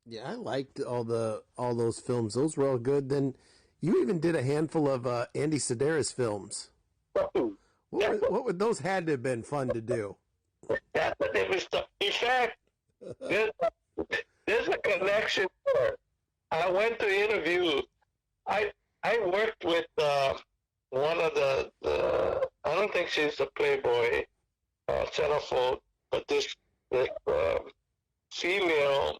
Speaker 1: Yeah, I liked all those films. Those were all good. Then you even did a handful of Andy Sedaris films. What would those had to have been fun to do?
Speaker 2: That's the different stuff. In fact, there's a connection there. I went to interview. I worked with one of the I don't think she's a Playboy centerfold, but this female.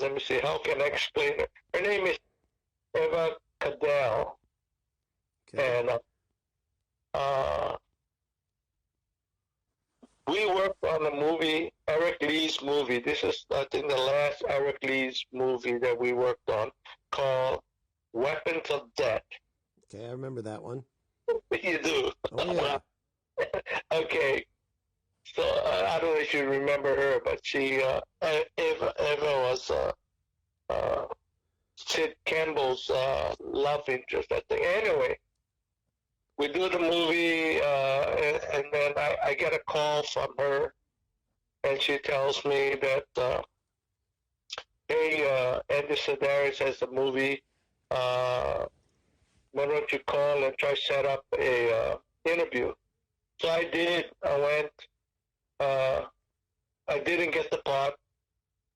Speaker 2: Let me see. How can I explain it? Her name is Eva Cadell, okay. And we worked on a movie, Eric Lee's movie. This is, I think, the last Eric Lee's movie that we worked on, called Weapons of Death.
Speaker 1: Okay, I remember that one.
Speaker 2: You do?
Speaker 1: Oh, yeah.
Speaker 2: Okay. So I don't know if you remember her, but she, Eva was Sid Campbell's love interest, I think. Anyway, we do the movie, and then I get a call from her, and she tells me that, hey, Andy Sedaris has a movie. Why don't you call and try to set up a interview? So I did. I went. I didn't get the part,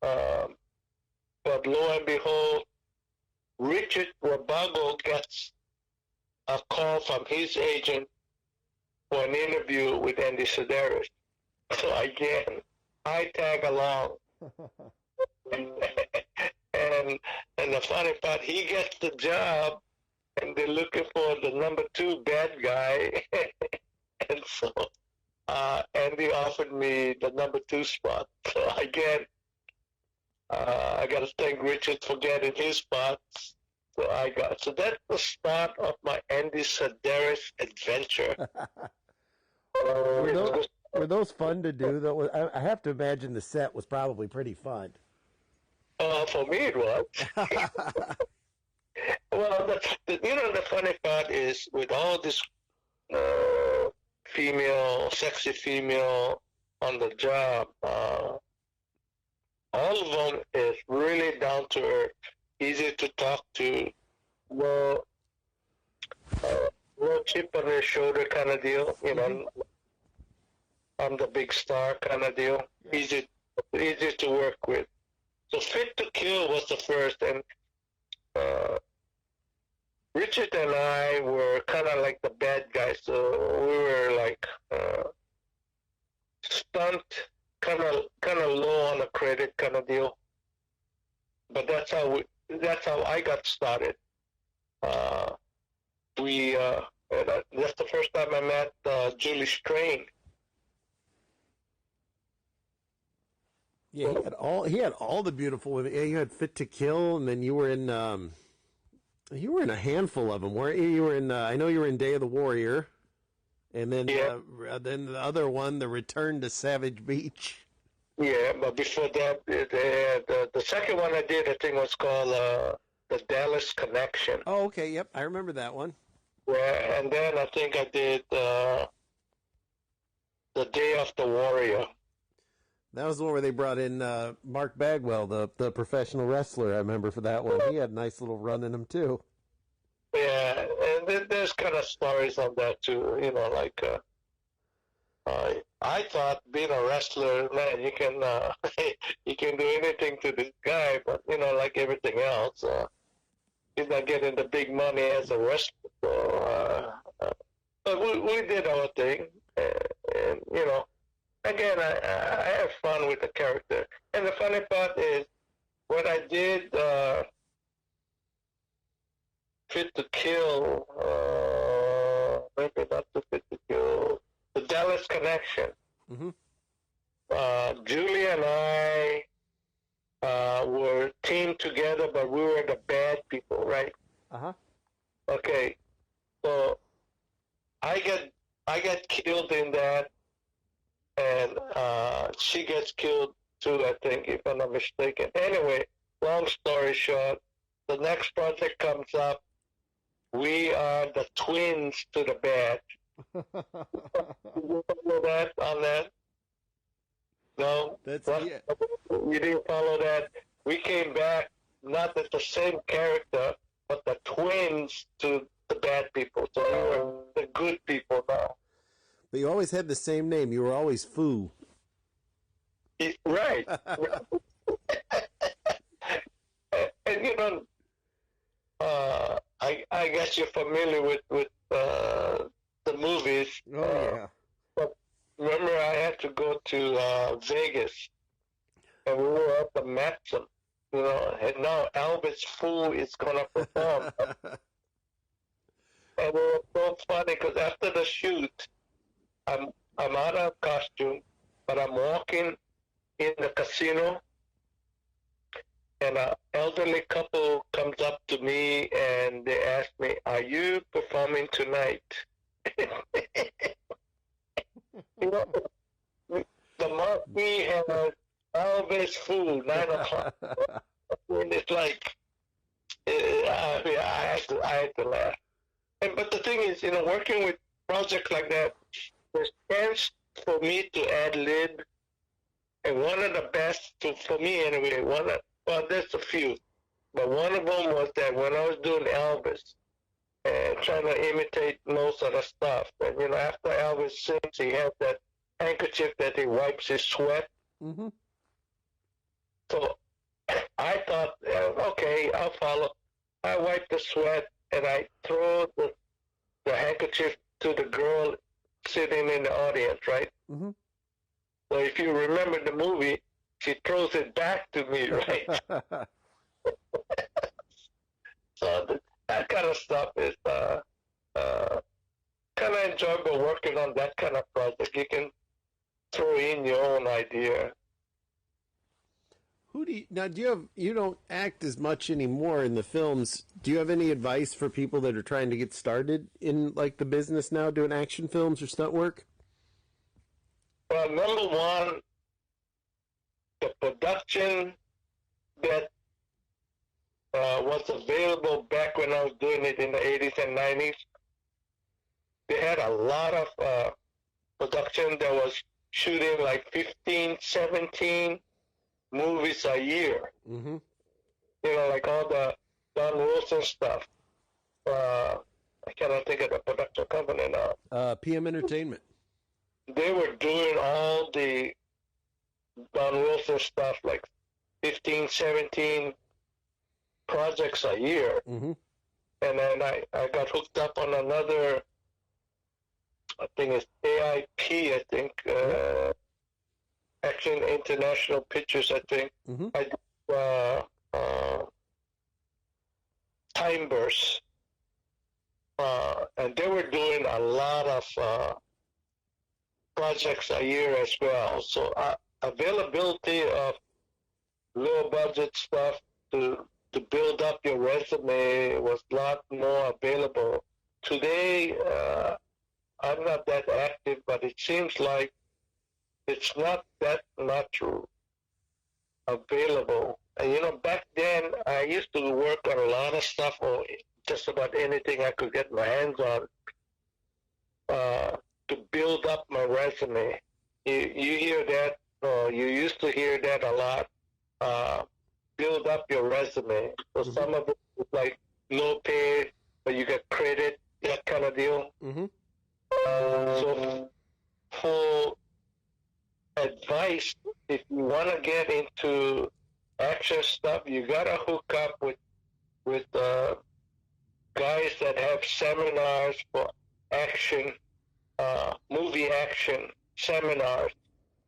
Speaker 2: but lo and behold, Richard Rabago gets a call from his agent for an interview with Andy Sedaris. So again, I tag along. and the funny part, he gets the job, and they're looking for the number 2 bad guy. And so Andy offered me the number 2 spot. So again, I got to thank Richard for getting his spots. So that's the start of my Andy Sedaris adventure.
Speaker 1: Were those fun to do? Though I have to imagine the set was probably pretty fun.
Speaker 2: For me, it was. Well, the funny part is with all this sexy female on the job, all of them is really down to earth. easy to talk to, no, no chip on their shoulder kind of deal. You know, I'm the big star kind of deal. Yeah. Easy to work with. So Fit to Kill was the first, and Richard and I were kind of like the bad guys. So we were like stunt, kind of low on the credit kind of deal. But that's how I got started. That's the first time I met Julie Strain.
Speaker 1: Yeah, he had all the beautiful women. Yeah, you had Fit to Kill, and then you were in a handful of them. You were in I know you were in Day of the Warrior, and then then the other one, The Return to Savage Beach.
Speaker 2: Yeah, but before that, the second one I did, I think, was called The Dallas Connection.
Speaker 1: Oh, okay, yep, I remember that one.
Speaker 2: Yeah, and then I think I did The Day of the Warrior.
Speaker 1: That was the one where they brought in Mark Bagwell, the professional wrestler. I remember for that one. He had a nice little run in him tim
Speaker 2: Yeah, and there's kind of stories on that too. You know, like I thought being a wrestler, man, you can you can do anything to this guy, but you know, like everything else, he's not getting the big money as a wrestler. So, but we did our thing, and you know. Again, I have fun with the character. And the funny part is, when I did Fit to Kill, maybe not the Fit to Kill, The Dallas Connection, Julie and I were teamed together, but we were the bad people, right?
Speaker 1: Uh-huh.
Speaker 2: Okay, so I get killed in that, and she gets killed too, I think, if I'm not mistaken. Anyway, long story short, the next project comes up. We are the twins to the bad. You follow that on that? No? You didn't follow that? We came back not as the same character, but the twins to the bad people. So we were the good people now.
Speaker 1: But you always had the same name. You were always Foo.
Speaker 2: Right. And you know, I guess you're familiar with the movies.
Speaker 1: Oh yeah.
Speaker 2: But remember, I had to go to Vegas, and we were at the Maxim, you know, and now Elvis Foo is gonna perform. And it was so funny because after the shoot, I'm out of costume, but I'm walking in the casino, and an elderly couple comes up to me and they ask me, "Are you performing tonight?" You know, the marquee has Elvis Foo, 9 o'clock. And it's like, I had to laugh. But the thing is, you know, working with projects like that, there's chance for me to ad lib, and one of the best, for me anyway, well, there's a few, but one of them was that when I was doing Elvis and trying to imitate most of the stuff, and you know, after Elvis sings, he has that handkerchief that he wipes his sweat.
Speaker 1: Mm-hmm.
Speaker 2: So I thought, okay, I'll follow. I wipe the sweat and I throw the handkerchief to the girl sitting in the audience, right?
Speaker 1: Mm-hmm.
Speaker 2: So if you remember the movie, she throws it back to me, right? So that kind of stuff is kind of enjoyable working on that kind of project. You can throw in your own idea.
Speaker 1: You don't act as much anymore in the films. Do you have any advice for people that are trying to get started in like the business now, doing action films or stunt work?
Speaker 2: Well, number one, the production that was available back when I was doing it in the 80s and 90s, they had a lot of production that was shooting like 15, 17 movies a year.
Speaker 1: Mm-hmm.
Speaker 2: You know, like all the Don Wilson stuff. I cannot think of the production company now.
Speaker 1: PM Entertainment.
Speaker 2: They were doing all the Don Wilson stuff, like 15, 17 projects a year.
Speaker 1: Mm-hmm.
Speaker 2: And then I got hooked up on another, I think it's AIP, I think, Action International Pictures, I think.
Speaker 1: Mm-hmm.
Speaker 2: I did Time Burst. And they were doing a lot of projects a year as well. So availability of low budget stuff to build up your resume was a lot more available. Today, I'm not that active, but it seems like it's not that much available. And back then I used to work on a lot of stuff, or just about anything I could get my hands on, to build up my resume. You hear that, or you used to hear that a lot. Build up your resume. So some of it is like no pay, but you get credit, that kind of deal.
Speaker 1: Mm-hmm.
Speaker 2: So for advice, if you want to get into action stuff, you gotta hook up with guys that have seminars for action, movie action seminars.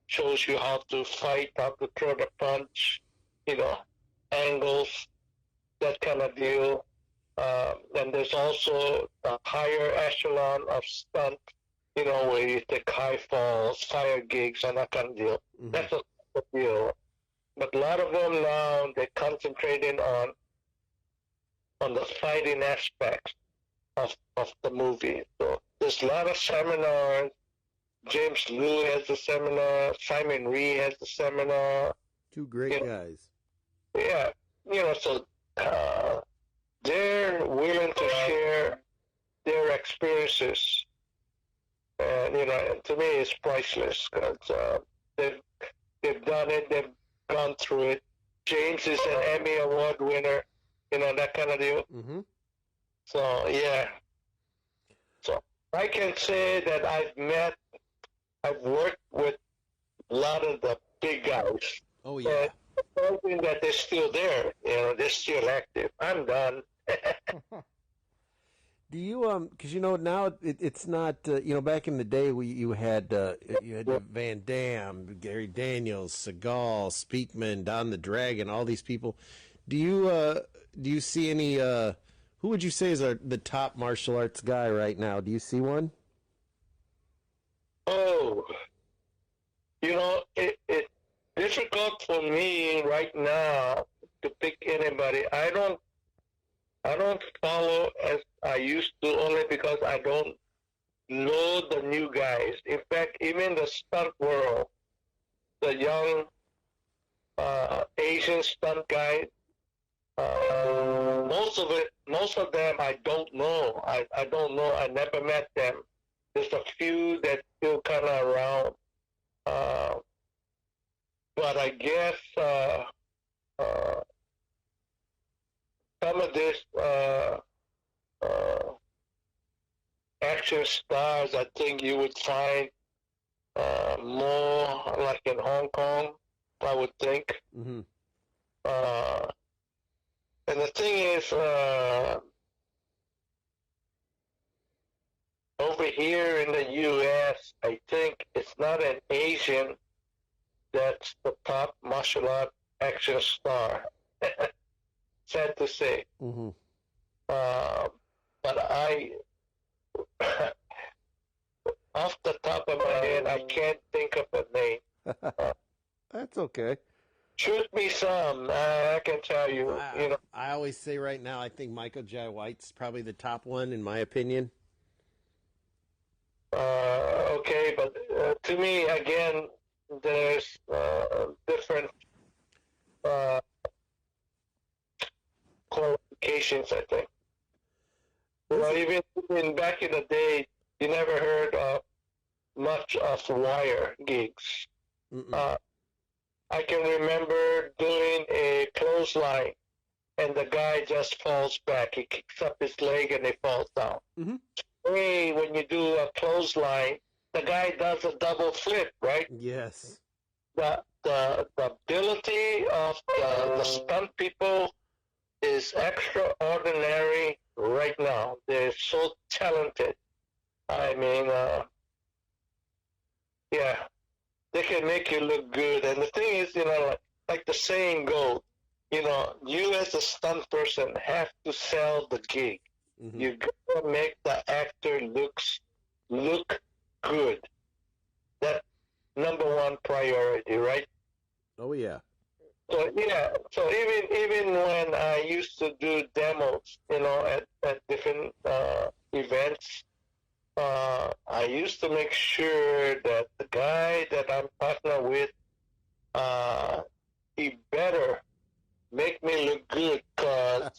Speaker 2: Shows you how to fight, how to throw the punch, angles, that kind of deal. And there's also a higher echelon of stunt, where you take high falls, fire gigs, and that kind of deal. Mm-hmm. That's a deal. But a lot of them now, they're concentrating on the fighting aspects of the movie. So there's a lot of seminars. James Liu has a seminar. Simon Rhee has a seminar.
Speaker 1: Two great guys.
Speaker 2: Yeah, so they're willing to share their experiences. And, to me, it's priceless because they've done it. They've gone through it. James is an Emmy Award winner, that kind of deal.
Speaker 1: Mm-hmm.
Speaker 2: So, yeah. So I can say that I've worked with a lot of the big guys.
Speaker 1: Oh, yeah.
Speaker 2: Hoping that they're still there, they're still active. I'm done.
Speaker 1: Do you because now it's not back in the day you had Van Damme, Gary Daniels, Seagal, Speakman, Don the Dragon, all these people. Do you see any who would you say is the top martial arts guy right now? Do you see one?
Speaker 2: Oh, it's difficult for me right now to pick anybody. I don't follow as I used to, only because I don't know the new guys. In fact, even the stunt world, the young Asian stunt guys, most of them I don't know. I don't know. I never met them. There's a few that still kind of around. But I guess some of this action stars, I think you would find more like in Hong Kong, I would think.
Speaker 1: Mm-hmm.
Speaker 2: And the thing is, over here in the U.S., I think it's not an Asian that's the top martial art action star. Sad to say.
Speaker 1: Mm-hmm.
Speaker 2: But off the top of my head, I can't think of a name.
Speaker 1: That's okay.
Speaker 2: Shoot me some, I can tell you.
Speaker 1: I always say right now, I think Michael Jai White's probably the top one, in my opinion.
Speaker 2: Okay, but to me, again, there's different qualifications, I think. Even back in the day, you never heard of much of wire gigs. I can remember doing a clothesline and the guy just falls back. He kicks up his leg and he falls down.
Speaker 1: Mm-hmm.
Speaker 2: Hey, when you do a clothesline, the guy does a double flip, right?
Speaker 1: Yes.
Speaker 2: The ability of the stunt people is extraordinary right now. They're so talented. I mean, yeah, they can make you look good. And the thing is, like the saying goes, you as a stunt person have to sell the gig.
Speaker 1: Mm-hmm.
Speaker 2: You gotta make the actor look good. That number one priority, right?
Speaker 1: Oh yeah.
Speaker 2: So yeah, so even when I used to do demos, at different events, I used to make sure that the guy that I'm partner with, he better make me look good, because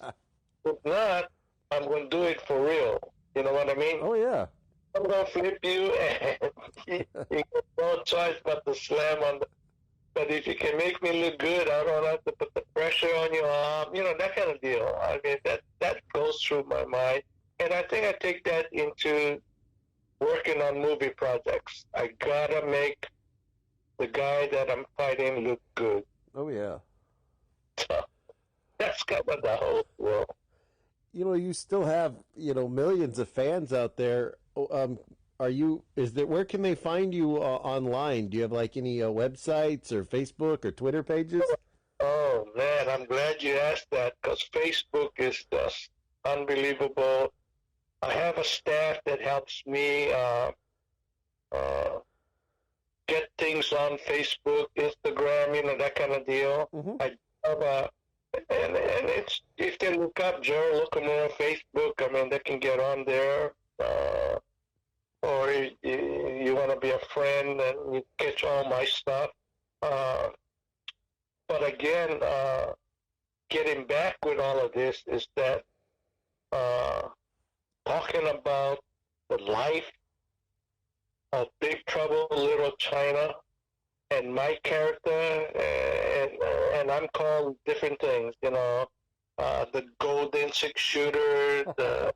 Speaker 2: if not, I'm going to do it for real. You know what I mean?
Speaker 1: Oh yeah.
Speaker 2: I'm going to flip you, and you got no choice but to slam on the. But if you can make me look good, I don't have to put the pressure on your arm. That kind of deal. I mean, that goes through my mind, and I think I take that into working on movie projects. I gotta make the guy that I'm fighting look good.
Speaker 1: Oh yeah.
Speaker 2: So that's kind of the whole world.
Speaker 1: You still have, millions of fans out there. Where can they find you online? Do you have like any websites or Facebook or Twitter pages?
Speaker 2: Oh man, I'm glad you asked that, because Facebook is just unbelievable. I have a staff that helps me get things on Facebook, Instagram, that kind of deal.
Speaker 1: Mm-hmm.
Speaker 2: I have and it's, if they look up Gerald Okamura Facebook, I mean, they can get on there. Or you want to be a friend and you catch all my stuff. But again, getting back with all of this is that talking about the life of Big Trouble in Little China and my character, and I'm called different things, the Golden Six Shooter, the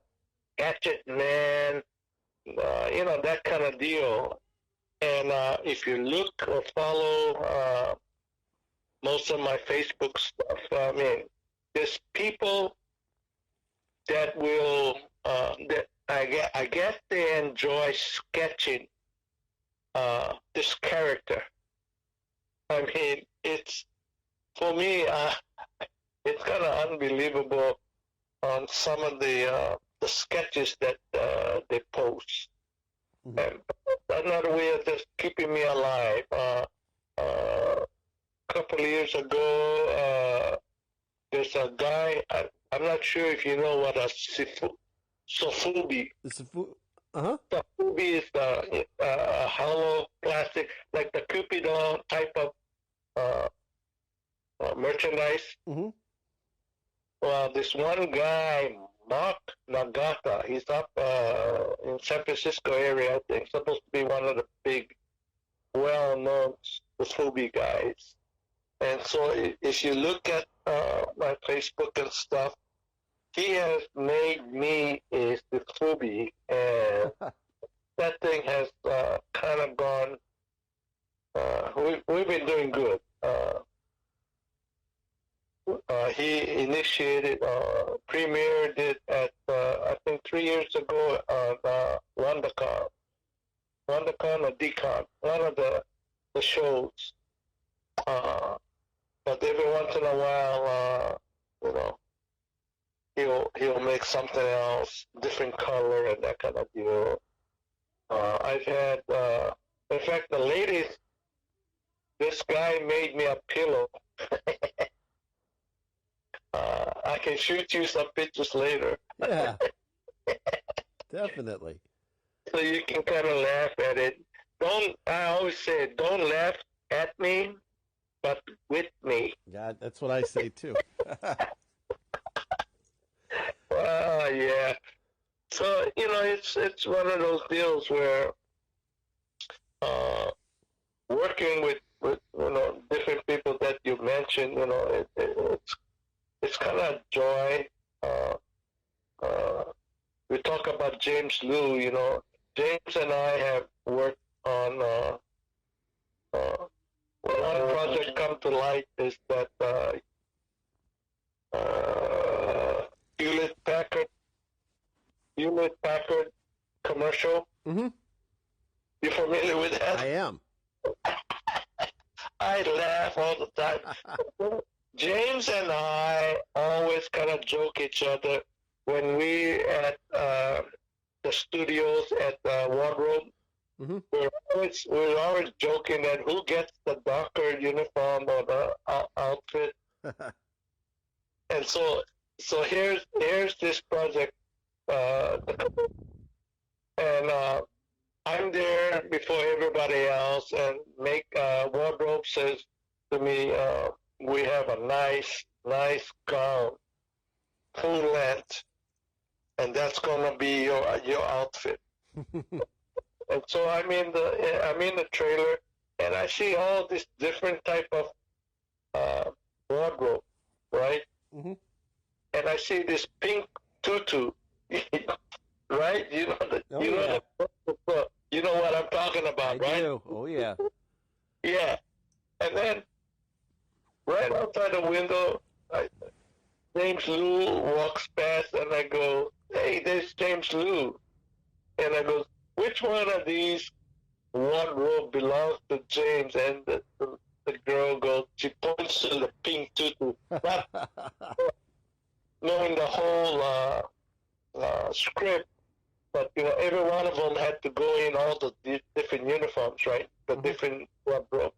Speaker 2: Gadget Man, that kind of deal. And if you look or follow most of my Facebook stuff, I mean, there's people that will, that I guess they enjoy sketching this character. I mean, it's, for me, it's kind of unbelievable on some of the sketches that they post.
Speaker 1: Mm-hmm.
Speaker 2: And another way of just keeping me alive. A couple of years ago, there's a guy, I'm not sure if you know what a sofubi.
Speaker 1: Uh-huh.
Speaker 2: Sofubi is a hollow plastic, like the Cupido type of merchandise.
Speaker 1: Mm-hmm.
Speaker 2: Well, this one guy, Mark Nagata, he's up in San Francisco area, I think, supposed to be one of the big, well-known Fubi guys. And so if you look at my Facebook and stuff, he has made me a Fubi, and that thing has kind of gone, we've been doing good. He initiated, premiered it at, I think 3 years ago at WonderCon or DCon, one of the shows. But every once in a while, he'll make something else, different color and that kind of deal. I've had, in fact, the latest, this guy made me a pillow. I can shoot you some pictures later.
Speaker 1: Yeah, definitely.
Speaker 2: So you can kind of laugh at it. I always say, don't laugh at me, but with me.
Speaker 1: Yeah, that's what I say too.
Speaker 2: Yeah. So, it's one of those deals where working with different people that you mentioned, it's kind kind of joy. Uh, uh, we talk about James Liu. James and I have worked on one project come to light is that Hewlett Packard commercial.
Speaker 1: Mm-hmm.
Speaker 2: You familiar with that?
Speaker 1: I am.
Speaker 2: I laugh all the time. James and I always kind of joke each other when we at the studios at Wardrobe.
Speaker 1: Mm-hmm.
Speaker 2: We're always joking that who gets the darker uniform or the outfit. And so here's this project, and I'm there before everybody else, and Wardrobe says to me, "We have a nice gown, full length, and that's gonna be your outfit." And so I'm in the trailer, and I see all this different type of wardrobe, right?
Speaker 1: Mm-hmm.
Speaker 2: And I see this pink tutu, right? You know what I'm talking about, right?
Speaker 1: I do. Oh yeah.
Speaker 2: Yeah. And then right outside the window, James Liu walks past, and I go, "Hey, there's James Liu," and I go, "Which one of these wardrobe belongs to James?" And the girl goes, she points to the pink tutu, not knowing the whole script. But every one of them had to go in all the different uniforms, right? The
Speaker 1: Mm-hmm.
Speaker 2: different wardrobe.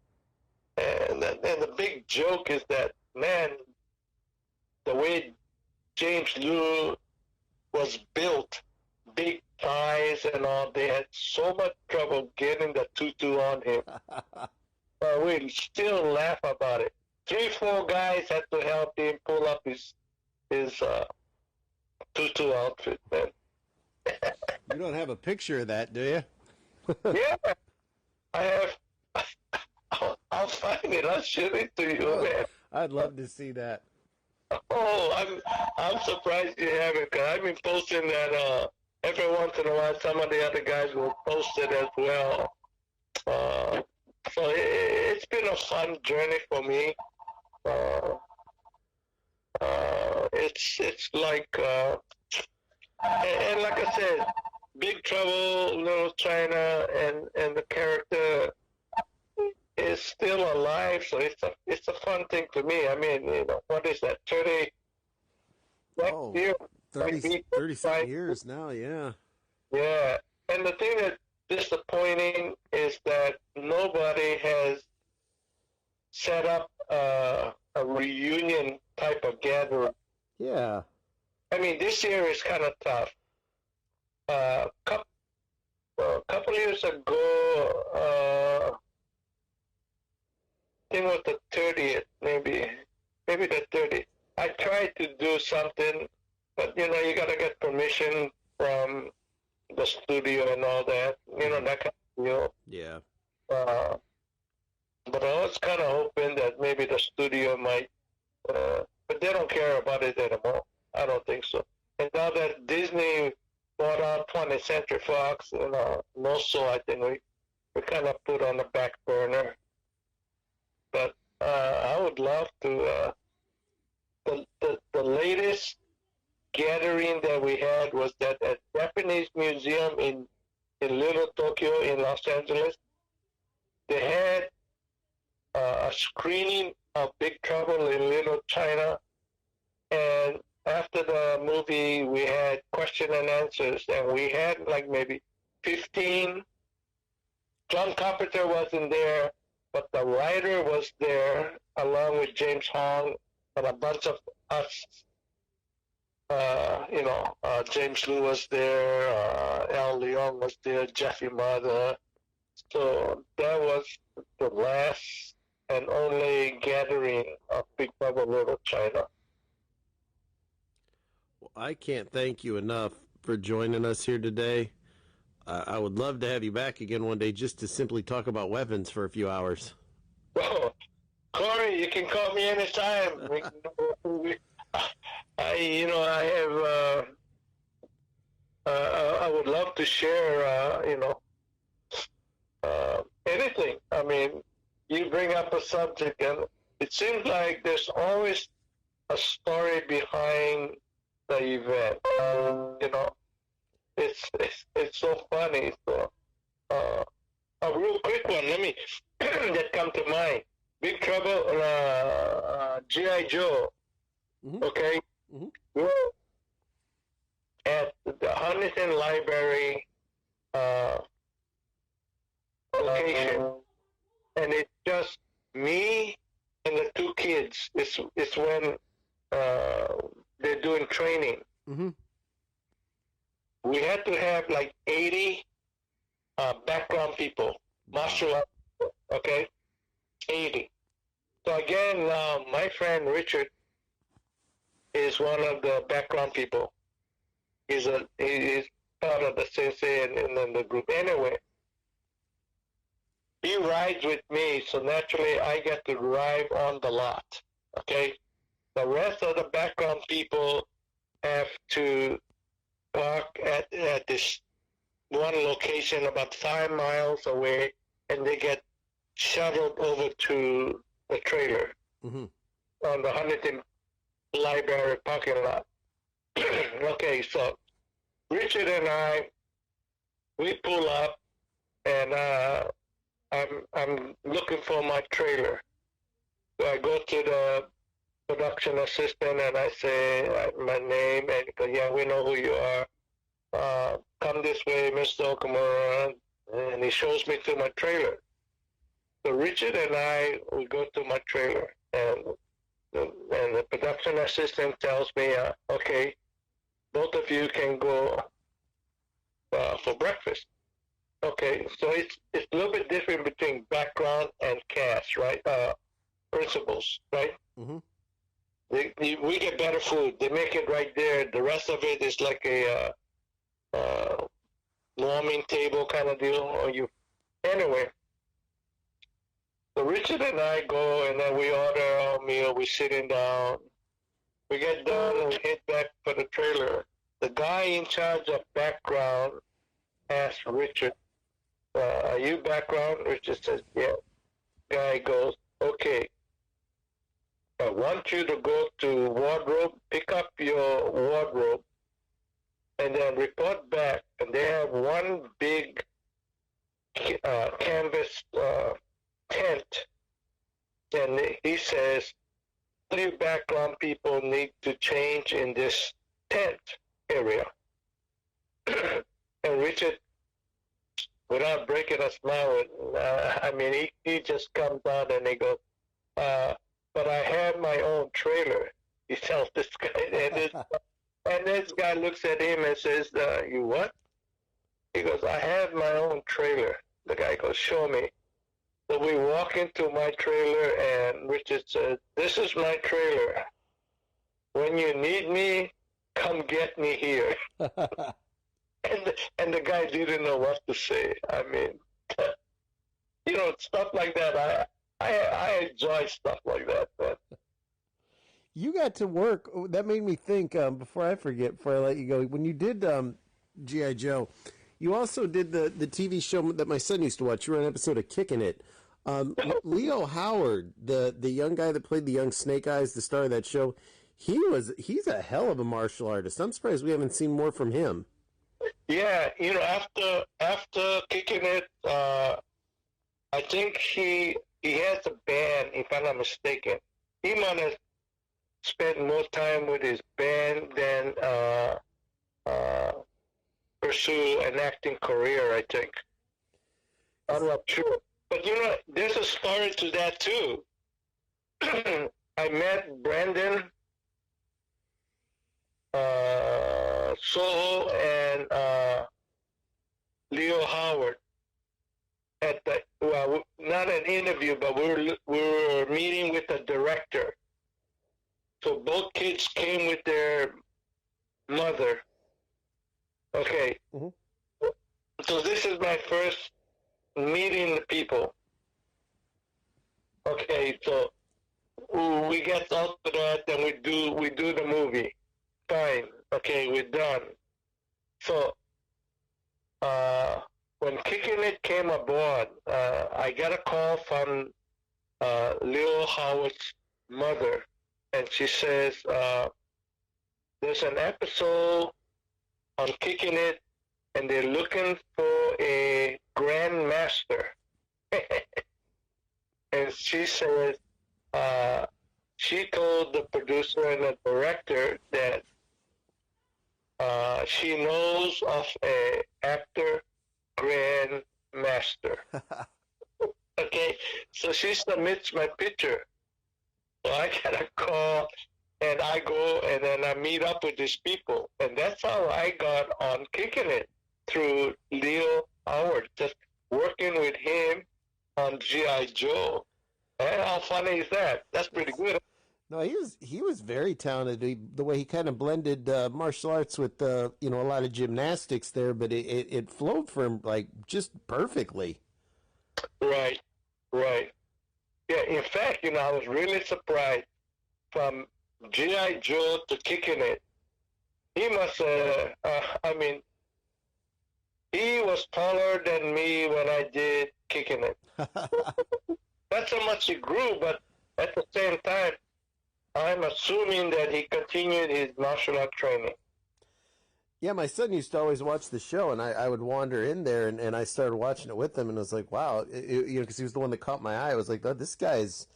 Speaker 2: And the big joke is that, man, the way James Liu was built, big thighs and all, they had so much trouble getting the tutu on him. We still laugh about it. 3-4 guys had to help him pull up his tutu outfit, man.
Speaker 1: You don't have a picture of that, do you?
Speaker 2: Yeah, I have. I'll find it. I'll show it to you, man.
Speaker 1: I'd love to see that.
Speaker 2: Oh, I'm surprised you haven't. Cause I've been posting that every once in a while. Some of the other guys will post it as well. So it's been a fun journey for me. It's like and like I said, Big Trouble, Little China, and the character is still alive, so it's a fun thing to me. I mean, what is that? 30 next year,
Speaker 1: 37 years now, yeah.
Speaker 2: Yeah, and the thing that's disappointing is that nobody has set up a reunion type of gathering.
Speaker 1: Yeah.
Speaker 2: I mean, this year is kind of tough. A couple years ago, I think it was the 30th, maybe the 30th. I tried to do something, but you got to get permission from the studio and all that, that kind of deal.
Speaker 1: Yeah.
Speaker 2: But I was kind of hoping that maybe the studio might, but they don't care about it anymore. I don't think so. And now that Disney bought out 20th Century Fox, also I think we kind of put on the back burner. But I would love to. The latest gathering that we had was that at Japanese Museum in Little Tokyo in Los Angeles. They had a screening of Big Trouble in Little China, and after the movie, we had question and answers, and we had like maybe 15. John Carpenter wasn't there, but the writer was there along with James Hong and a bunch of us. James Liu was there, Al Leong was there, Jeffy Mother. So that was the last and only gathering of Big Trouble Little China.
Speaker 1: Well, I can't thank you enough for joining us here today. I would love to have you back again one day just to simply talk about weapons for a few hours.
Speaker 2: Oh, Corey, you can call me anytime. I have. I would love to share. Anything. I mean, you bring up a subject, and it seems like there's always a story behind the event. It's so funny. So, a real quick one. Let me that come to mind. Big Trouble, GI Joe.
Speaker 1: Mm-hmm.
Speaker 2: Okay,
Speaker 1: Mm-hmm.
Speaker 2: we're at the Huntington Library uh, location, and it's just me and the two kids. It's when they're doing training.
Speaker 1: Mm-hmm.
Speaker 2: We had to have like 80 background people, martial arts, okay? 80. So again, my friend Richard is one of the background people. He's part of the sensei and then the group. Anyway, he rides with me, so naturally I get to drive on the lot, okay? The rest of the background people have to park at this one location about 5 miles away, and they get shuttled over to the trailer
Speaker 1: Mm-hmm.
Speaker 2: on the Huntington Library parking lot. Okay, so Richard and I, we pull up, and I'm looking for my trailer. So I go to the production assistant and I say my name, and he goes, yeah, we know who you are. Come this way, Mr. Okamura, and he shows me to my trailer. So Richard and I, we go to my trailer, and the production assistant tells me, okay, both of you can go for breakfast. Okay, so it's a little bit different between background and cast, right? Principles, right?
Speaker 1: Mm-hmm.
Speaker 2: We get better food. They make it right there. The rest of it is like a warming table kind of deal. Anyway. So Richard and I go, and then we order our meal. We're sitting down. We get done, and we head back for the trailer. The guy in charge of background asked Richard, are you background? Richard says, yeah. Guy goes, okay, I want you to go to wardrobe, pick up your wardrobe, and then report back. And they have one big canvas tent. And he says, all you background people need to change in this tent area. And Richard, without breaking a smile, he just comes out and he goes, but I have my own trailer. He tells this guy, and this guy looks at him and says, you what? He goes, I have my own trailer. The guy goes, show me. So we walk into my trailer, and Richard says, this is my trailer. When you need me, come get me here. And the guy didn't know what to say. I mean, stuff like that. I enjoy stuff like that. But
Speaker 1: You got to work. That made me think, before I forget, before I let you go, when you did G.I. Joe, you also did the TV show that my son used to watch. You were on an episode of Kicking It. Leo Howard, the young guy that played the young Snake Eyes, the star of that show, he's a hell of a martial artist. I'm surprised we haven't seen more from him.
Speaker 2: yeah, after Kicking It, I think he has a band, if I'm not mistaken. He might have spent more time with his band than pursue an acting career, I think. I'm not sure. But there's a story to that too. I met Brandon Soho and Leo Howard at not an interview, but we were meeting with the director. So both kids came with their mother. Okay.
Speaker 1: Mm-hmm.
Speaker 2: So this is my first meeting the people. Okay, so we get out to that, and we do the movie. fine. Okay, we're done. So uh, when Kicking It came aboard, I got a call from Leo Howard's mother, and she says, there's an episode on Kicking It, and they're looking for a grandmaster. And she says, she told the producer and the director that she knows of a actor grandmaster. Okay, so she submits my picture. So I get a call, and I go and then I meet up with these people, and that's how I got on Kicking It, through Leo Howard, just working with him on GI Joe. And how funny is that? That's pretty good.
Speaker 1: No, he was very talented. The way he kind of blended martial arts with a lot of gymnastics there, but it flowed for him like just perfectly.
Speaker 2: Right, right. Yeah, in fact, I was really surprised from GI Joe to Kicking It. He must, I mean, he was taller than me when I did Kicking It. That's how much he grew, but at the same time, I'm assuming that he continued his martial art training.
Speaker 1: Yeah, my son used to always watch the show, and I would wander in there, and I started watching it with him, and I was like, wow, because he was the one that caught my eye. I was like, oh, this guy's,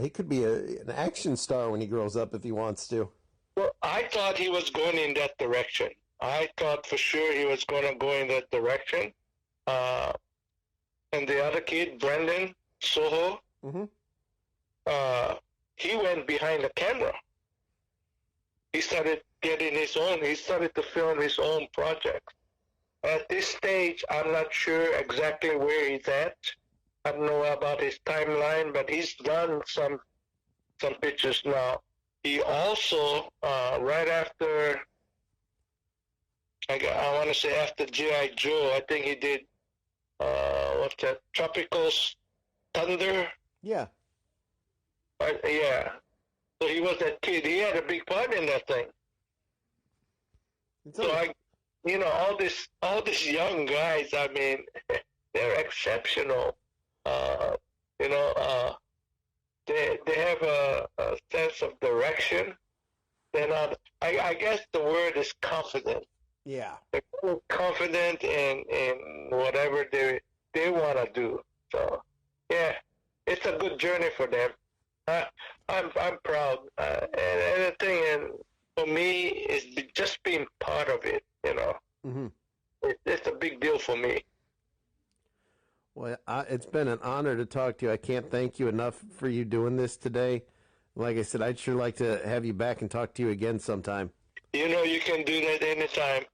Speaker 1: he could be an action star when he grows up if he wants to.
Speaker 2: Well, I thought he was going in that direction. I thought for sure he was going to go in that direction. And the other kid, Brendan Soho, he went behind the camera. He started he started to film his own project. At this stage, I'm not sure exactly where he's at. I don't know about his timeline, but he's done some pictures now. He also, right after, I want to say after G.I. Joe, I think he did, what's that, Tropical Thunder?
Speaker 1: Yeah.
Speaker 2: Yeah. So he was that kid. He had a big part in that thing. So all these young guys, I mean, they're exceptional. They have a sense of direction. They're not. I guess the word is confident.
Speaker 1: Yeah.
Speaker 2: They're confident in whatever they want to do. So yeah, it's a good journey for them. I'm proud, and the thing for me is just being part of it.
Speaker 1: Mm-hmm.
Speaker 2: It's a big deal for me.
Speaker 1: Well, it's been an honor to talk to you. I can't thank you enough for you doing this today. Like I said, I'd sure like to have you back and talk to you again sometime.
Speaker 2: You can do that anytime.